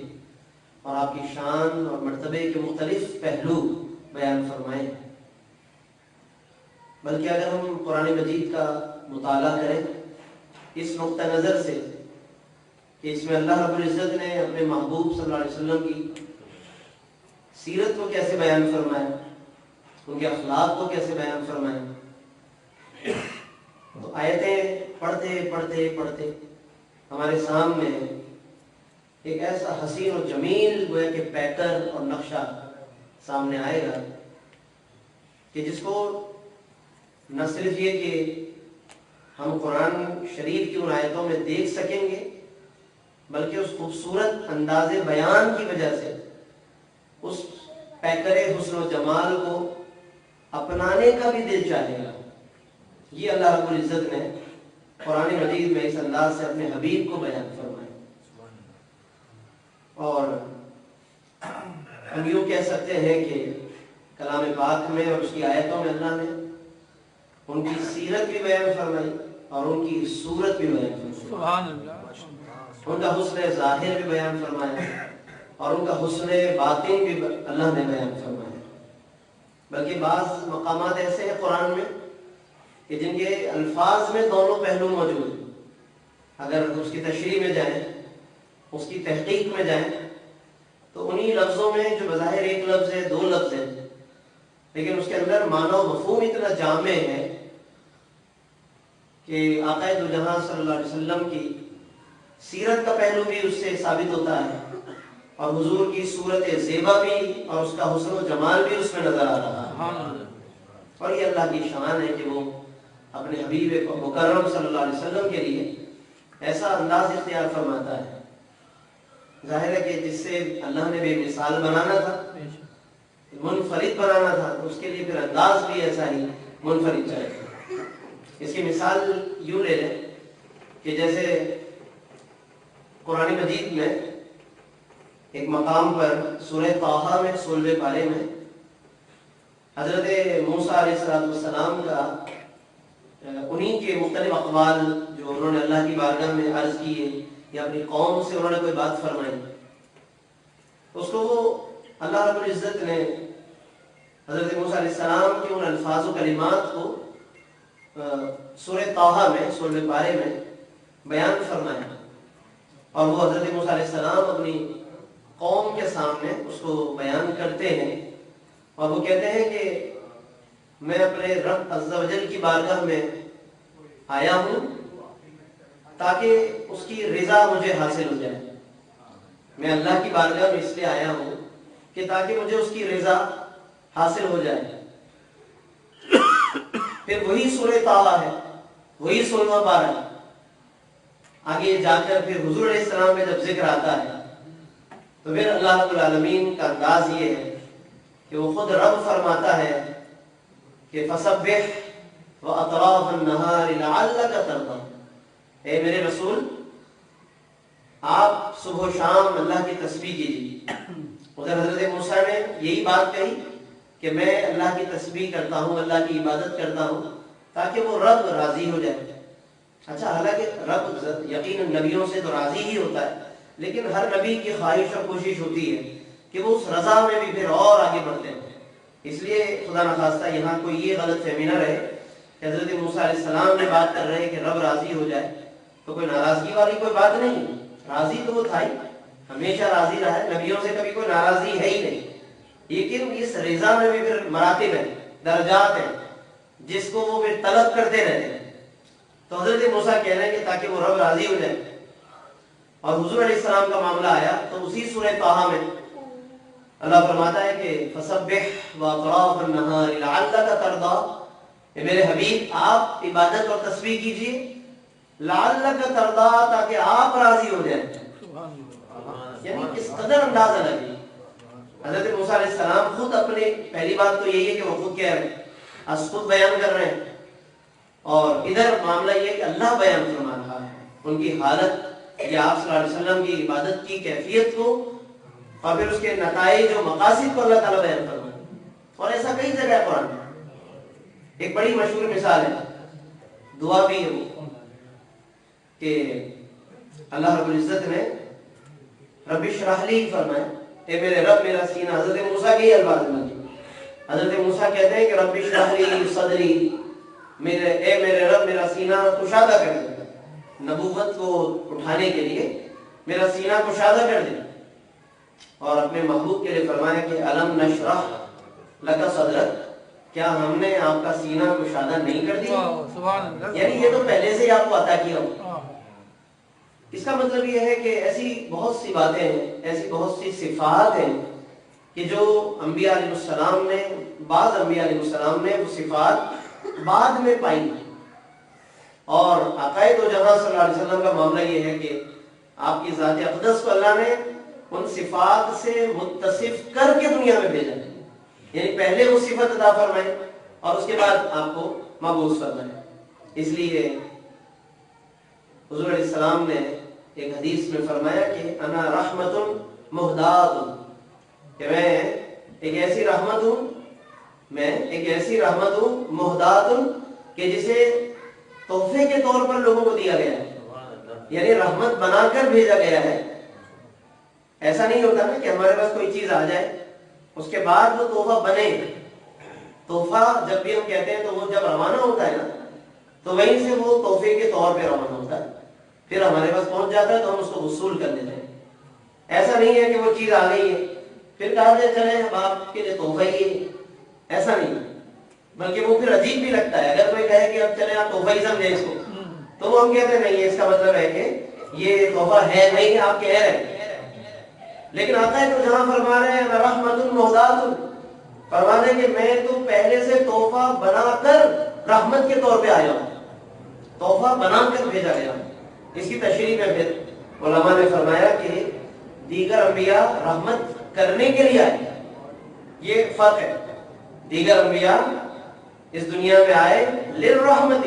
اور آپ کی شان اور مرتبے کے مختلف پہلو بیان فرمائے بلکہ اگر ہم قرآن مجید کا مطالعہ کریں اس نقطہ نظر سے کہ اس میں اللہ رب العزت نے اپنے محبوب صلی اللہ علیہ وسلم کی سیرت کو کیسے بیان فرمایا ان کے اخلاق کو کیسے بیان فرمایا تو آیتیں پڑھتے پڑھتے پڑھتے ہمارے سامنے ایک ایسا حسین اور جمیل گویا کہ پیٹرن اور نقشہ سامنے آئے گا کہ جس کو نہ صرف یہ کہ ہم قرآن شریف کی ان آیتوں میں دیکھ سکیں گے بلکہ اس خوبصورت انداز بیان کی وجہ سے اس پیکر حسن و جمال کو اپنانے کا بھی دل چاہے گا یہ اللہ رب العزت نے قرآن مجید میں اس انداز سے اپنے حبیب کو بیان فرمایا اور ہم یوں کہہ سکتے ہیں کہ کلام پاک میں اور اس کی آیتوں میں اللہ نے ان کی سیرت بھی بیان فرمائی اور ان کی صورت بھی بیان فرمائی سبحان اللہ ان کا حسن ظاہر بھی بیان فرمایا اور ان کا حسن باطن بھی اللہ نے بیان فرمایا بلکہ بعض مقامات ایسے ہیں قرآن میں کہ جن کے الفاظ میں دونوں پہلو موجود ہیں اگر اس کی تشریح میں جائیں اس کی تحقیق میں جائیں تو انہی لفظوں میں جو بظاہر ایک لفظ ہے دو لفظ ہیں لیکن اس کے اندر معنی و مفہوم اتنا جامع ہے کہ آقا دو جہاں صلی اللہ علیہ وسلم کی سیرت کا پہلو بھی اس سے ثابت ہوتا ہے اور حضور کی صورت زیبا بھی اور اس کا حسن و جمال بھی اس میں نظر آ رہا ہے اور یہ اللہ کی شان ہے کہ وہ اپنے حبیب مکرم صلی اللہ علیہ وسلم کے لیے ایسا انداز اختیار فرماتا ہے ظاہر ہے کہ جس سے اللہ نے بے مثال بنانا تھا منفرد بنانا تھا تو اس کے لیے پھر انداز بھی ایسا ہی منفرد چاہیے اس کی مثال یوں لے لیں کہ جیسے قرآن مجید میں ایک مقام پر سورہ طٰہٰ میں 16ویں پارے میں حضرت موسیٰ علیہ السلام کا انہی کے مختلف اقوال جو انہوں نے اللہ کی بارگاہ میں عرض کیے یا اپنی قوم سے انہوں نے کوئی بات فرمائی، اس کو وہ اللہ رب العزت نے حضرت موسیٰ علیہ السلام کے ان الفاظ و کلمات کو سورہ طٰہٰ میں 16ویں پارے میں بیان فرمایا، اور وہ حضرت موسیٰ علیہ السلام اپنی قوم کے سامنے اس کو بیان کرتے ہیں، اور وہ کہتے ہیں کہ میں اپنے رب عز و جل کی بارگاہ میں آیا ہوں تاکہ اس کی رضا مجھے حاصل ہو جائے. میں اللہ کی بارگاہ میں اس لیے آیا ہوں کہ تاکہ مجھے اس کی رضا حاصل ہو جائے. پھر وہی سورہ طٰہٰ ہے، وہی 16واں پارہ ہے. آگے جا کر پھر حضور علیہ السلام میں جب ذکر آتا ہے تو پھر اللہ رب العالمین کا انداز یہ ہے کہ وہ خود رب فرماتا ہے کہ فسبح وَأَطْرَافَ النَّهَارِ لَعَلَّكَ تَرْضَىٰ، اے میرے رسول آپ صبح و شام اللہ کی تسبیح کیجیے. ادھر حضرت موسیٰ نے یہی بات کہی کہ میں اللہ کی تسبیح کرتا ہوں، اللہ کی عبادت کرتا ہوں تاکہ وہ رب راضی ہو جائے. اچھا، حالانکہ رب یقیناً نبیوں سے تو راضی ہی ہوتا ہے، لیکن ہر نبی کی خواہش اور کوشش ہوتی ہے کہ وہ اس رضا میں بھی پھر اور آگے بڑھتے ہیں. اس لیے خدا نخواستہ یہاں کوئی یہ غلط فہمی نہ رہے کہ حضرت موسیٰ علیہ السلام نے بات کر رہے ہیں کہ رب راضی ہو جائے تو کوئی ناراضگی والی کوئی بات نہیں. راضی تو وہ تھا ہی، ہمیشہ راضی رہا ہے، نبیوں سے کبھی کوئی ناراضی ہے ہی نہیں. لیکن اس رضا میں بھی پھر مراتب ہیں، درجات ہیں جس کو وہ پھر طلب کرتے رہتے ہیں. تو حضرت موسیٰ کہہ رہے ہیں کہ تاکہ وہ رب راضی ہو جائے. اور حضور علیہ السلام کا معاملہ آیا تو اسی سورہ طٰہٰ میں اللہ فرماتا ہے کہ فسبح وَأَطْرَافَ النَّهَارِ لَعَلَّكَ تَرْضَىٰ، اے میرے حبیب آپ عبادت اور تسبیح کیجیے لَعَلَّكَ تَرْضَىٰ تاکہ آپ راضی ہو جائیں. یعنی اس قدر انداز الگ ہے. حضرت موسیٰ علیہ السلام خود اپنے پہلی بات تو یہی ہے کہ وہ خود کہہ رہے ہیں، خود بیان کر رہے ہیں، اور ادھر معاملہ یہ ہے کہ اللہ بیان فرما رہا ہے ان کی حالت یا آپ صلی اللہ علیہ وسلم کی عبادت کی کیفیت کو، اور پھر اس کے نتائج و مقاصد کو اللہ تعالیٰ بیان فرما رہا ہے. اور ایسا کئی جگہ ہے قرآن میں. ایک بڑی مشہور مثال ہے، دعا بھی ہے وہ کہ اللہ رب العزت نے رب اشرح لی فرمایا، اے میرے رب میرا سینہ. حضرت موسیٰ کے ہی الفاظ میں حضرت موسیٰ کہتے ہیں کہ رب اشرح لی صدری، اے میرے رب میرا سینہ کشادہ کر دے. نبوت کو اٹھانے کے لیے میرا سینہ کشادہ کر دے. اور اپنے محبوب کے لیے فرمایا کہ الم نشرح لک صدرک، کیا ہم نے آپ کا سینہ کشادہ نہیں کر دیا؟ یعنی یہ تو پہلے سے ہی آپ کو عطا کیا ہو. اس کا مطلب یہ ہے کہ ایسی بہت سی باتیں ہیں، ایسی بہت سی صفات ہیں کہ جو انبیاء علیہ السلام نے، بعض انبیاء علیہ السلام نے وہ صفات بعد میں پائی. اور عقائد و جہاں صلی اللہ علیہ وسلم کا معاملہ یہ ہے کہ آپ کی ذات اقدس کو اللہ نے ان صفات سے متصف کر کے دنیا میں بھیجا. یعنی پہلے وہ صفت عطا فرمائے اور اس کے بعد آپ کو مبعوث فرمائے. اس لیے حضور علیہ السلام نے ایک حدیث میں فرمایا کہ انا رحمت مہدات، کہ میں ایک ایسی رحمت ہوں، میں ایک ایسی رحمت ہوں مہدات کہ جسے تحفے کے طور پر لوگوں کو دیا گیا ہے. یعنی رحمت بنا کر بھیجا گیا ہے. ایسا نہیں ہوتا نا کہ ہمارے پاس کوئی چیز آ جائے اس کے بعد وہ تحفہ بنے. تحفہ جب بھی ہم کہتے ہیں تو وہ جب روانہ ہوتا ہے نا تو وہیں سے وہ تحفے کے طور پہ روانہ ہوتا ہے، پھر ہمارے پاس پہنچ جاتا ہے تو ہم اس کو وصول کر لیتے ہیں. ایسا نہیں ہے کہ وہ چیز آ گئی ہے پھر کہا جائے چلے اب آپ کے لیے تحفہ ہی ہے. ایسا نہیں، بلکہ وہ پھر عجیب بھی لگتا ہے. اگر کوئی کہے کہ اب چلے آپ تحفہ ہی سمجھیں اس کو، تو وہ ہم کہتے ہیں نہیں، اس کا مطلب ہے کہ یہ تحفہ ہے نہیں، آپ کہہ رہے ہیں. لیکن آتا ہے تو جہاں فرما رہے ہیں رحمت المحدات، فرمانے کہ میں تو پہلے سے تحفہ بنا کر رحمت کے طور پہ آیا ہوں، تحفہ بنا کر بھیجا گیا. اس کی تشریح میں پھر علماء نے فرمایا کہ دیگر انبیاء رحمت کرنے کے لیے آئے، یہ فرق ہے. دیگر انبیاء اس دنیا میں آئے للرحمت،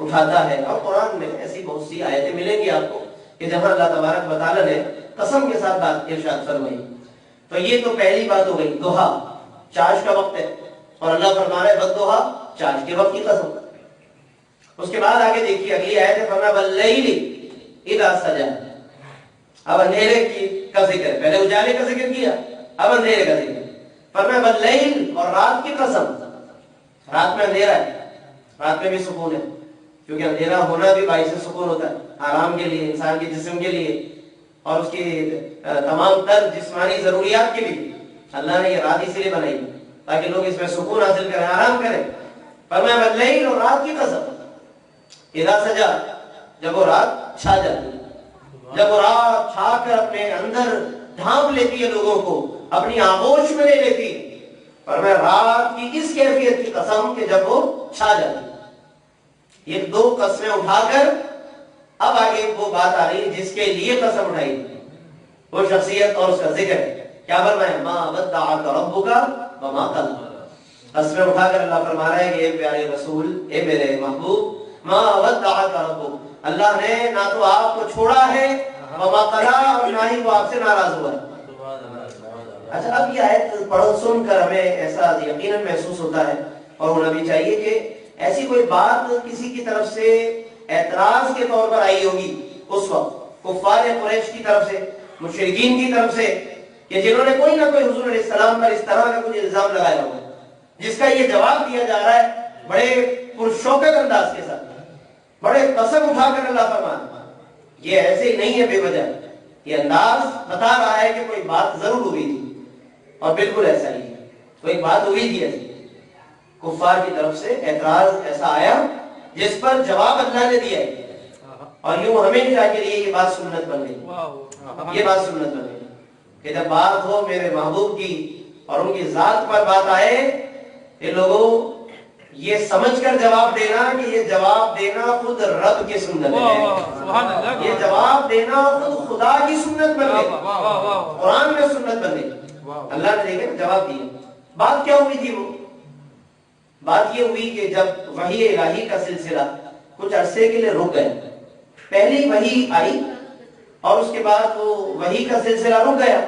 اٹھاتا ہے. اور قرآن میں ایسی بہت سی آیتیں ملیں گی آپ کو کہ جہاں اللہ تبارک و تعالیٰ نے قسم کے ساتھ بات ارشاد فرمائی. تو یہ تو پہلی بات ہو گئی، دوحا چاش کا وقت ہے، اور اللہ فرما رہا ہے بدوحا چاش کے وقت کی قسم. اس کے بعد آگے دیکھیے اگلی آیت ہے، فرمایا واللیل اذا سجا. اب اندھیرے کی کا ذکر، پہلے اجالے کا ذکر کیا، اب اندھیرے کا ذکر. فرمایا واللیل، اور رات کی قسم. رات میں اندھیرا ہے، رات میں بھی سکون ہے، کیونکہ اندھیرا ہونا بھی باعث سکون ہوتا ہے آرام کے لیے، انسان کے جسم کے لیے اور اس کی تمام تر جسمانی ضروریات کے لیے. اللہ نے یہ رات اسی لیے بنائی تاکہ لوگ اس میں سکون حاصل کریں، آرام کریں. فرمایا واللیل، اور رات کی قسم. اذا سجا، جب وہ رات چھا جاتی، جب وہ رات چھا کر اپنے اندر ڈھانپ لیتی ہے لوگوں کو، اپنی آغوش میں لے لیتی. فرمایا رات کی اس کیفیت کی قسم کہ جب وہ چھا جاتی. یہ دو قسمیں اٹھا کر اب آگے وہ بات آ رہی ہے جس کے لیے قسم اٹھائی، وہ شخصیت اور اس کا ذکر. کیا فرمایا؟ ما ودعک ربک وما قلی. قسمیں اٹھا کر اللہ فرما رہا ہے کہ اے پیارے رسول، اے میرے محبوب، ما ودعک ربک، اللہ نے نہ تو آپ کو چھوڑا ہے، وما قلی، اور نہ ہی وہ آپ سے ناراض ہوا ہے. اچھا، اب یہ آیت پڑھ سن کر ہمیں ایسا یقیناً محسوس ہوتا ہے اور ہونا بھی چاہیے کہ ایسی کوئی بات کسی کی طرف سے اعتراض کے طور پر آئی ہوگی اس وقت کفار قریش کی طرف سے، مشرکین کی طرف سے، کہ جنہوں نے کوئی نہ کوئی حضور علیہ السلام پر اس طرح کا کچھ الزام لگایا ہوگا، جس کا یہ جواب دیا جا رہا ہے بڑے پرشوکت انداز کے ساتھ، بڑے قسم اٹھا کر اللہ فرمانا. یہ ایسے ہی نہیں ہے بے وجہ، یہ انداز بتا رہا ہے کہ کوئی بات ضرور ہوئی تھی، اور بالکل ایسا ہی ہے، کوئی بات ہوئی تھی ایسی. کفار کی طرف سے اعتراض ایسا آیا جس پر جواب اللہ نے دیا ہے، اور یوں ہمیشہ کے لیے یہ بات سنت بن گئی. یہ بات سنت بن گئی کہ جب بات ہو میرے محبوب کی اور ان کی ذات پر بات آئے، یہ لوگوں یہ سمجھ کر جواب دینا کہ یہ جواب دینا خود رب کی سنت ہے، یہ جواب دینا خود خدا کی سنت بن گئی، قرآن میں سنت بن گئی. اللہ نے دیکھا جواب دیا. بات کیا ہوئی تھی؟ وہ بات یہ ہوئی کہ جب وحی الہی کا سلسلہ کچھ عرصے کے لیے رک گیا، پہلی وحی آئی اور اس کے بعد وہ وحی کا سلسلہ رک گیا،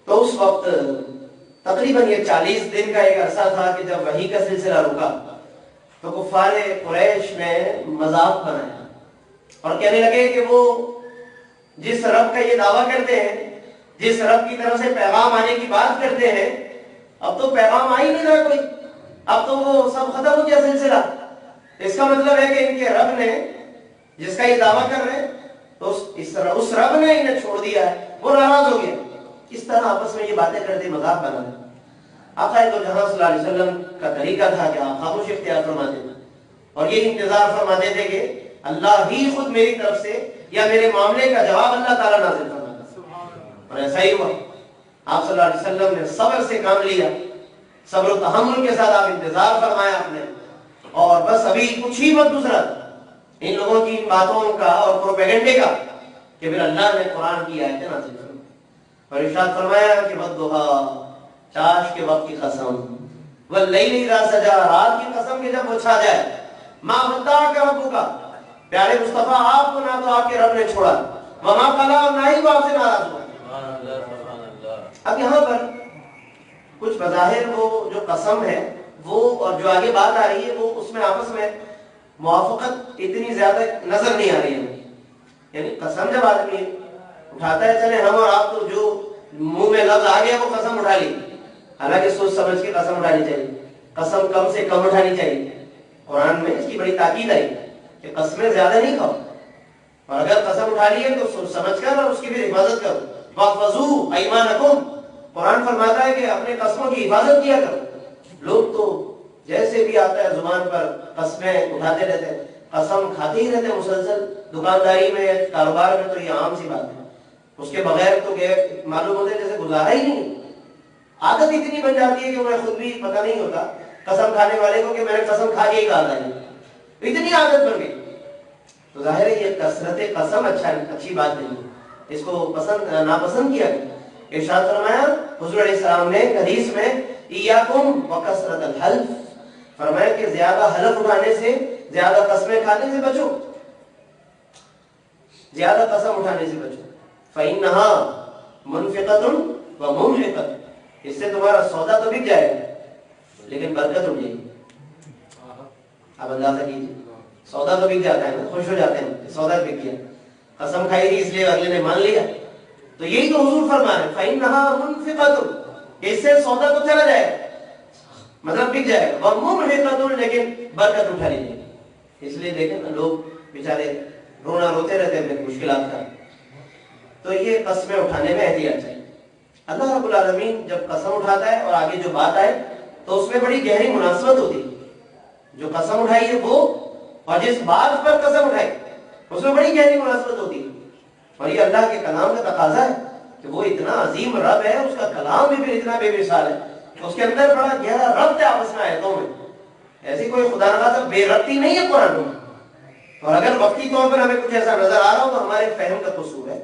تو اس وقت تقریباً یہ 40 دن کا ایک عرصہ تھا کہ جب وحی کا سلسلہ رکا تو کفار قریش نے مذاق بنایا اور کہنے لگے کہ وہ جس رب کا یہ دعویٰ کرتے ہیں، جس رب کی طرف سے پیغام آنے کی بات کرتے ہیں، اب تو پیغام آ ہی نہیں رہا کوئی، اب تو وہ سب ختم ہو گیا سلسلہ. اس کا مطلب ہے کہ ان کے رب نے جس کا یہ دعویٰ کر رہے ہیں تو اس رب نے انہیں چھوڑ دیا ہے، وہ ناراض ہو گیا. اس طرح آپس میں یہ باتیں کرتے مذاق بنا رہے. آقا تو جہاں صلی اللہ علیہ وسلم کا طریقہ تھا کہ آپ خاموش اختیار فرماتے تھے اور یہ انتظار فرماتے تھے کہ اللہ ہی خود میری طرف سے یا میرے معاملے کا جواب اللہ تعالیٰ نازل فرماتا. اور ایسا ہی ہوا. آپ صلی اللہ علیہ وسلم نے صبر سے کام لیا، صبر و تحمل کے ساتھ آپ انتظار فرمایا آپ نے، اور بس ابھی کچھ ہی وقت گزرا ان لوگوں کی باتوں کا اور پروپیگنڈے کا کہ پھر اللہ نے قرآن کی آیتیں نازل فرمائی اور ارشاد فرمایا کہ والضحیٰ، چاش کے وقت کی قسم، واللیل اذا سجا، رات کی قسم کہ جب وہ چھا جائے، ما ودعک ربک، پیارے مصطفیٰ آپ کو نہ تو آپ کے رب نے چھوڑا، وما قلی، نہ ہی وہ آپ سے ناراض ہوا. اب یہاں پر کچھ بظاہر وہ جو قسم ہے وہ اور جو آگے بات آ رہی ہے وہ اس میں آپس میں موافقت اتنی زیادہ نظر نہیں آ رہی ہے. یعنی قسم جب آدمی اٹھاتا ہے، چلے ہم اور آپ تو جو منہ میں لفظ آ گیا وہ قسم اٹھا لی، حالانکہ سوچ سمجھ کے قسم اٹھانی چاہیے، قسم کم سے کم اٹھانی چاہیے. قرآن میں اس کی بڑی تاکید آئی کہ قسمیں زیادہ نہیں کھاؤ، اور اگر قسم اٹھا لی ہے تو سوچ سمجھ کر اور اس کی بھی حفاظت کرو. واحفظوا ایمانکم، قرآن فرماتا ہے کہ اپنے قسموں کی حفاظت کیا کرو. لوگ تو جیسے بھی آتا ہے زبان پر قسمیں اٹھاتے رہتے ہیں، قسم کھاتے ہی رہتے ہیں مسلسل. دکانداری میں، کاروبار میں تو یہ عام سی بات ہے، اس کے بغیر تو معلوم ہوتا ہے جیسے گزارا ہی نہیں. عادت اتنی بن جاتی ہے کہ انہیں خود بھی پتہ نہیں ہوتا قسم کھانے والے کو کہ میں نے قسم کھا کے ہی کہا تھا، اتنی عادت بن گئی. تو ظاہر ہے یہ کثرت قسم اچھی بات نہیں ہے، اس کو ناپسند کیا گیا. ارشاد فرمایا حضور علیہ السلام نے حدیث میں ایاکم وکثرت الحلف، فرمایا کہ زیادہ حلف اٹھانے سے، زیادہ قسمیں کھانے سے بچو، زیادہ قسم اٹھانے سے بچو. فَإِنَّهَا مُنْفِقَةٌ وَمُمْحِقَةٌ، اس سے تمہارا سودا تو بک جائے گا لیکن برکت اٹھ جائے گی. اب اندازہ کیجیے، سودا تو بک جاتا ہے نا، خوش ہو جاتے ہیں سودا بک گیا، قسم کھائی تھی اس لیے اگلے نے مان لیا. تو یہی تو حضور فرما رہے ہیں فَإِنَّهَا مُنْفِقَةٌ، اس سے سودا تو چلا جائے گا، مطلب بک جائے گا، وَمُمْحِقَةٌ، لیکن برکت اٹھا لیجیے. اس لیے دیکھیں نا لوگ بیچارے رونا روتے رہتے ہیں مشکلات کا. تو یہ قسمیں اٹھانے میں احتیاط چاہیے. اللہ رب العالمین جب قسم اٹھاتا ہے اور آگے جو بات آئے تو اس میں بڑی گہری مناسبت ہوتی ہے. جو قسم اٹھائی ہے وہ اور جس بات پر قسم اٹھائی اس میں بڑی گہری مناسبت ہوتی ہے. اور یہ اللہ کے کلام کا تقاضا ہے کہ وہ اتنا عظیم رب ہے، اس کا کلام بھی پھر اتنا بے مثال ہے، اس کے اندر بڑا گہرا ربط ہے آپس میں آیتوں میں. ایسی کوئی خدا نخواستہ بے ربطی نہیں ہے قرآن میں. اور اگر وقتی طور پر ہمیں کچھ ایسا نظر آ رہا ہو تو ہمارے فہم کا قصور ہے،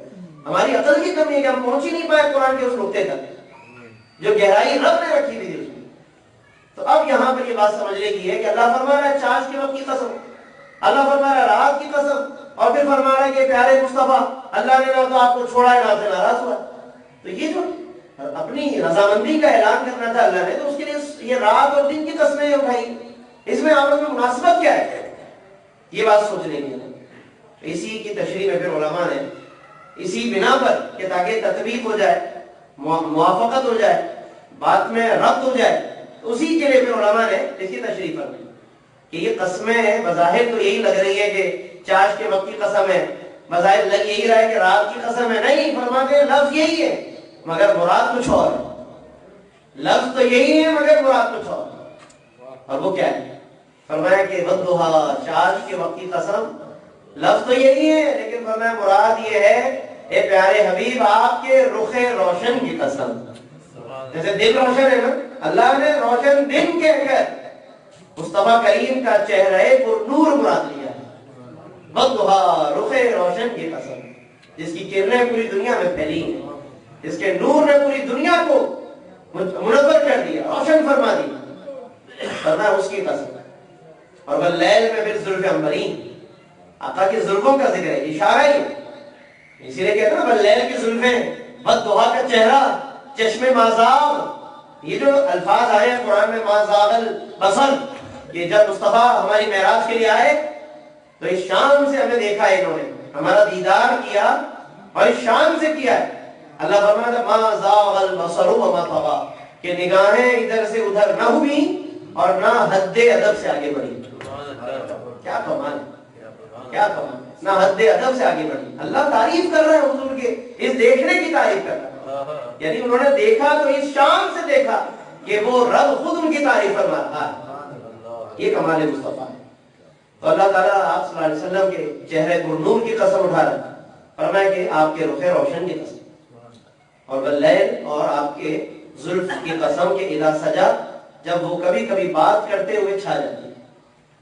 ہماری عقل کی کمی ہے کہ ہم پہنچ ہی نہیں پائے قرآن کے اس نقطے تک جو گہرائی رب نے رکھی ہوئی ہے اس میں. تو اب یہاں پر یہ بات سمجھنے کی ہے کہ اللہ فرما رہا ہے چاش کے وقت کی قسم، اللہ فرما رہا ہے رات کی قسم، اور پھر فرما رہا ہے کہ پیارے مصطفیٰ اللہ نے نہ تو آپ کو چھوڑا ہے نہ سے ناراض ہوا. تو یہ جو اپنی رضامندی کا اعلان کرنا تھا اللہ نے، تو اس کے لیے یہ رات اور دن کی قسمیں اٹھائی. اس میں آپس میں مناسبت کیا ہے، یہ بات سوچنے کی ہے. اسی کی تشریح میں پھر علماء نے اسی بنا پر کہ تاکہ تطبیق ہو جائے، موافقت ہو جائے، بات میں ربط ہو جائے، تو اسی کے لیے پھر علماء نے اس کی تشریح فرمائی کہ یہ قسمیں ہیں. بظاہر تو یہی لگ رہی ہے کہ چاش کے وقت کی قسم ہے، بظاہر لگ یہی رہا ہے کہ رات کی قسم ہے. نہیں، فرماتے ہیں لفظ یہی ہے مگر مراد کچھ اور ہے. لفظ تو یہی ہے مگر مراد کچھ اور. اور وہ کیا ہے؟ فرمایا کہ وَالضُّحَىٰ، چاش کے وقت کی قسم. لفظ تو یہی ہے لیکن فرمایا مراد یہ ہے اے پیارے حبیب آپ کے رخ روشن کی قسم. جیسے دن روشن ہے نا، اللہ نے روشن دن کہہ کر مصطفیٰ کریم کا چہرہ پر نور مراد لیا ہے. وَالضُّحَىٰ، رخ روشن کی قسم، جس کی کرنیں پوری دنیا میں پھیلی ہیں، جس کے نور نے پوری دنیا کو منور کر دیا، روشن فرما دیا، فرمایا اس کی قسم. اور واللیل میں پھر زلف عنبرین، آقا کی زلفوں کا ذکر ہے، اشارہ ہی ہے. اسی لیے کہتے ہیں نا واللیل کی زلفیں، والضحیٰ کا چہرہ، چشم مازاغ. یہ جو الفاظ آئے ہیں قرآن میں مازاغ البصر، کہ جب مصطفیٰ ہماری معراج کے لیے آئے تو اس شان سے ہمیں دیکھا ہے، انہوں نے ہمارا دیدار کیا اور اس شان سے کیا ہے. اللہ فرماتا ہے مازاغ البصر وما طغیٰ، کہ نگاہیں ادھر سے ادھر نہ ہوئی اور نہ حد ادب سے آگے بڑھی. کیا کمال ہے، کیا کمال، نہ حد ادب سے آگے بڑھی. اللہ تعریف کر رہے ہیں حضور کے اس دیکھنے کی تعریف کر رہا ہے. یعنی انہوں نے دیکھا تو اس شان سے دیکھا کہ وہ رب خود ان کی تعریف فرما رہا ہے. یہ کمال مصطفیٰ ہے. تو اللہ تعالیٰ آپ صلی اللہ علیہ وسلم کے چہرے پر نور کی قسم اٹھا رہا ہے، فرمایا کہ آپ کے رخ روشن کی قسم، اور واللیل، اور آپ کے زلف کی قسم کہ اذا سجا، جب وہ کبھی کبھی بات کرتے ہوئے چھا جاتی ہے.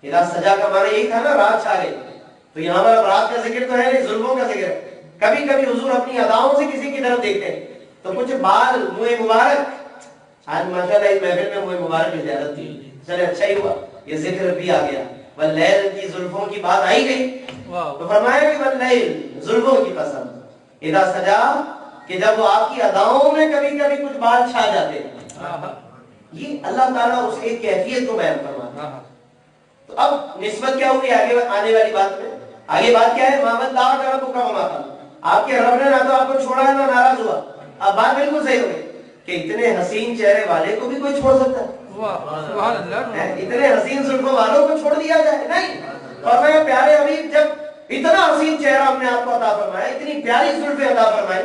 اذا سجا کا معنی یہی تھا نا رات چھا گئی. تو یہاں پر رات کا ذکر تو ہے نہیں، زلفوں کا ذکر ہے. کبھی کبھی حضور اپنی اداؤں سے کسی کی طرف دیکھتے ہیں تو کچھ بال، منہ مبارک، آج ماشاءاللہ اس محفل میں منہ مبارک کی زیادت تھی، چلے اچھا ہی ہوا یہ ذکر بھی آ گیا. واللیل کی زلفوں کی بات آئی گئی تو فرمایا کہ واللیل، زلفوں کی قسم، اذا سجا، کہ جب وہ آپ کی اداؤں میں کبھی کبھی کچھ بال چھا جاتے ہیں. یہ اللہ تعالیٰ اس ایک کیفیت کو بیان فرماتا ہے. تو اب نسبت کیا ہوگی آگے آنے والی بات میں؟ آگے بات کیا ہے؟ مامد دعا کرا تو کم آتا، آپ کے رب نے نہ تو آپ کو چھوڑا ہے نہ ناراض ہوا. اب بات بالکل صحیح ہو گئی کہ اتنے حسین چہرے والے کو بھی کوئی چھوڑ سکتا ہے؟ اتنے حسین زلفوں والوں کو چھوڑ دیا جائے؟ نہیں. فرمایا پیارے حبیب جب اتنا حسین چہرہ ہم نے آپ کو عطا فرمایا، اتنی پیاری زلفیں عطا فرمائی،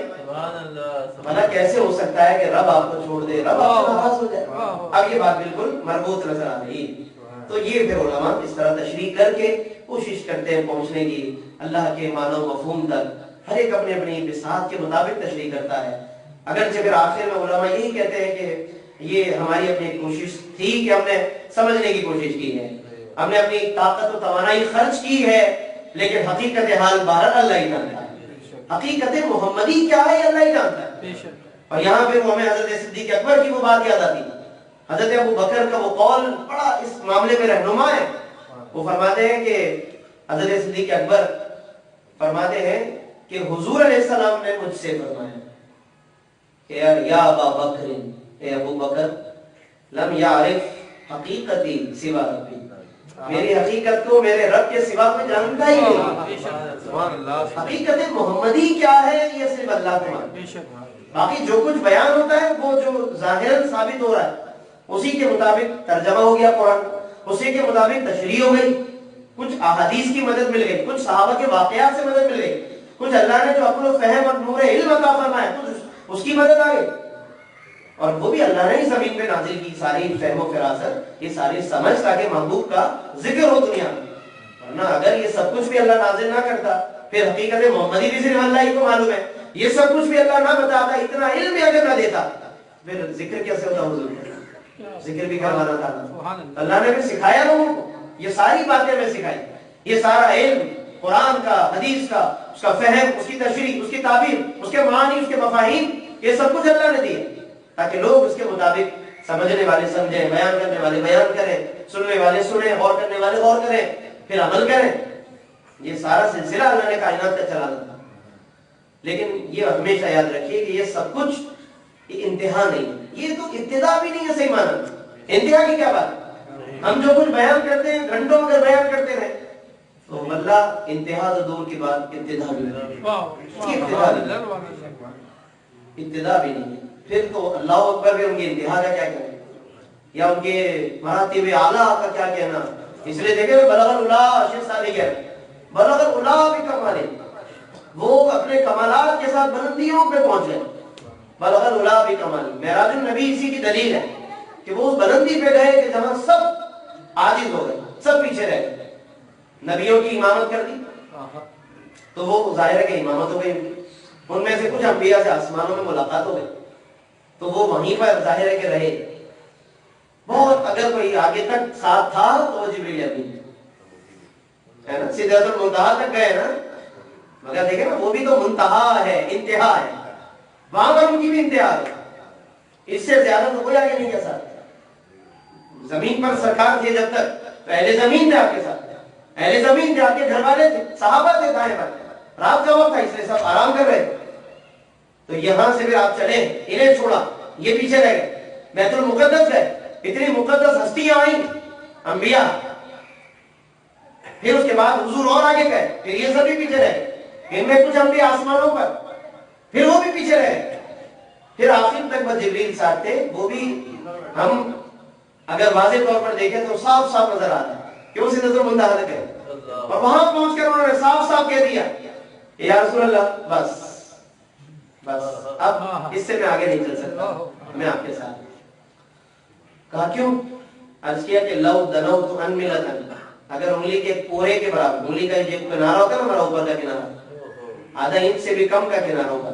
بھلا کیسے ہو سکتا ہے کہ رب آپ کو چھوڑ دے، رب آپ سے ناراض ہو جائے؟ اب یہ بات بالکل مربوط نظر آ رہی ہے. تو یہ پھر علماء اس طرح تشریح کر کے کوشش کرتے ہیں پہنچنے کی اللہ کے معنی و مفہوم تک. ہر ایک اپنے اپنی بساط کے مطابق تشریح کرتا ہے. اگرچہ پھر آخر میں علماء یہی کہتے ہیں کہ یہ ہماری اپنی کوشش تھی کہ ہم نے سمجھنے کی کوشش کی ہے، ہم نے اپنی طاقت و توانائی خرچ کی ہے، لیکن حقیقت حال بہرحال اللہ ہی جانتا ہے. حقیقت محمدی کیا ہے اللہ ہی جانتا ہے. اور یہاں پھر ہمیں حضرت صدیق اکبر کی وہ بات یاد آتی. حضرت ابو بکر کا وہ قول بڑا اس معاملے میں رہنما ہے. وہ فرماتے ہیں کہ حضرت صدیق اکبر فرماتے ہیں کہ حضور علیہ السلام نے مجھ سے فرمایا کہ یا ابا بکر، اے ابو بکر، لم یعرف حقیقتی سوا ربی، میری حقیقت کو میرے رب کے سوا کوئی جانتا ہی نہیں. حقیقت محمدی کیا ہے یہ صرف اللہ کو معلوم. باقی جو کچھ بیان ہوتا ہے وہ جو ظاہراً ثابت ہو رہا ہے اسی کے مطابق ترجمہ ہو گیا قرآن، اسی کے مطابق تشریح ہو گئی، کچھ احادیث کی مدد مل گئی، کچھ صحابہ کے واقعات سے مدد مل گئی، کچھ اللہ نے جو عقل و فہم اور نور علم عطا فرمایا کچھ اس کی مدد آ گئی. اور وہ بھی اللہ نے ہی زمین پہ نازل کی ساری فہم و فراست، یہ ساری سمجھ تاکہ محبوب کا ذکر ہو دنیا میں. ورنہ اگر یہ سب کچھ بھی اللہ نازل نہ کرتا پھر حقیقت محمدی بھی صرف اللہ ہی کو معلوم ہے. یہ سب کچھ بھی اللہ نہ بتاتا، اتنا علم بھی اگر نہ دیتا پھر ذکر کیسے ہوتا حضور؟ ذکر بھی کروانا تھا. اللہ نے بھی سکھایا لوگوں کو، یہ ساری باتیں میں سکھائی، یہ سارا علم قرآن کا، حدیث کا، اس کا فہم، اس کی تشریح، اس کی تعبیر، اس کے معانی، اس کے مفاہیم، یہ سب کچھ اللہ نے دیے تاکہ لوگ اس کے مطابق سمجھنے والے سمجھیں، بیان کرنے والے بیان کریں، سننے والے سنیں، غور کرنے والے غور کریں، پھر عمل کریں. یہ سارا سلسلہ اللہ نے کائنات کا چلانا تھا. لیکن یہ ہمیشہ یاد رکھیے کہ یہ سب کچھ یہ انتہا نہیں، یہ تو ابتدا بھی نہیں ہے. صحیح معنی انتہا کی کیا بات؟ ہم جو کچھ بیان کرتے ہیں گھنٹوں اگر بیان کرتے رہے تو اللہ انتہا تو دور کی بات ابتدا بھی نہیں، ابتدا بھی نہیں. پھر تو اللہ اکبر بھی ان کی انتہا کا کیا کہنا یا ان کے مراتب اعلیٰ کا کیا کہنا. اس لیے دیکھیں بلغ العلا، شیخ صادق ہے بلغ العلا بھی کمالے، وہ اپنے کمالات کے ساتھ بلندیوں پہ پہنچ گئے. بلغ العلا بھی کمالی، معراج النبی اسی کی دلیل ہے کہ وہ اس بلندی پہ گئے کہ جہاں سب عاجز ہو گئے، سب پیچھے رہ گئے. نبیوں کی امامت کر دی تو وہ ظاہر ہے کہ امامت ہو گئی ان میں سے کچھ انبیاء سے آسمانوں میں ملاقات ہو گئی تو وہ وہیں پر ظاہر ہے کہ رہے. بہت اگر کوئی آگے تک ساتھ تھا تو وہ جبریل امین ہے نا، سدرۃ المنتہا تک گئے نا. مگر دیکھیں نا وہ بھی تو منتہا ہے، انتہا ہے، وہاں پر ان کی بھی انتہا ہے. اس سے زیادہ تو کوئی آگے نہیں کہہ سکتا. زمین پر سرکار تھے جب تک تو اہل زمین تھے آپ کے ساتھ، اہل زمین تھے، آپ کے گھر والے تھے، صحابہ تھے دائیں بائیں، رات کا وقت تھا اس لیے سب آرام کر رہے. تو یہاں سے پھر آپ چلے، انہیں چھوڑا، یہ پیچھے رہ گئے، بیت المقدس گئے، اتنی مقدس ہستیاں آئیں انبیاء، پھر اس کے بعد حضور اور آگے گئے، پھر یہ سب بھی پیچھے رہے. ان میں کچھ انبیاء آسمانوں پر، پھر وہ بھی پیچھے رہے. پھر آخر تک بس جبریل ساتھ تھے. وہ بھی ہم اگر واضح طور پر دیکھیں تو صاف صاف نظر آ رہا ہے کہ وہ سدرۃ المنتہا تک گئے اور وہاں پہنچ کر انہوں نے صاف صاف کہہ دیا یا رسول اللہ بس اب اس سے میں آگے نہیں چل سکتا، میں آپ کے ساتھ. کہا کیوں؟ عرض کیا کہ لو دنوت انملتن، اگر انگلی کے پورے کے برابر، انگلی کا جو کنارہ ہوتا ہے نا ہمارا اوپر کا کنارہ، آدھا انچ سے بھی کم کا کنارہ ہوگا،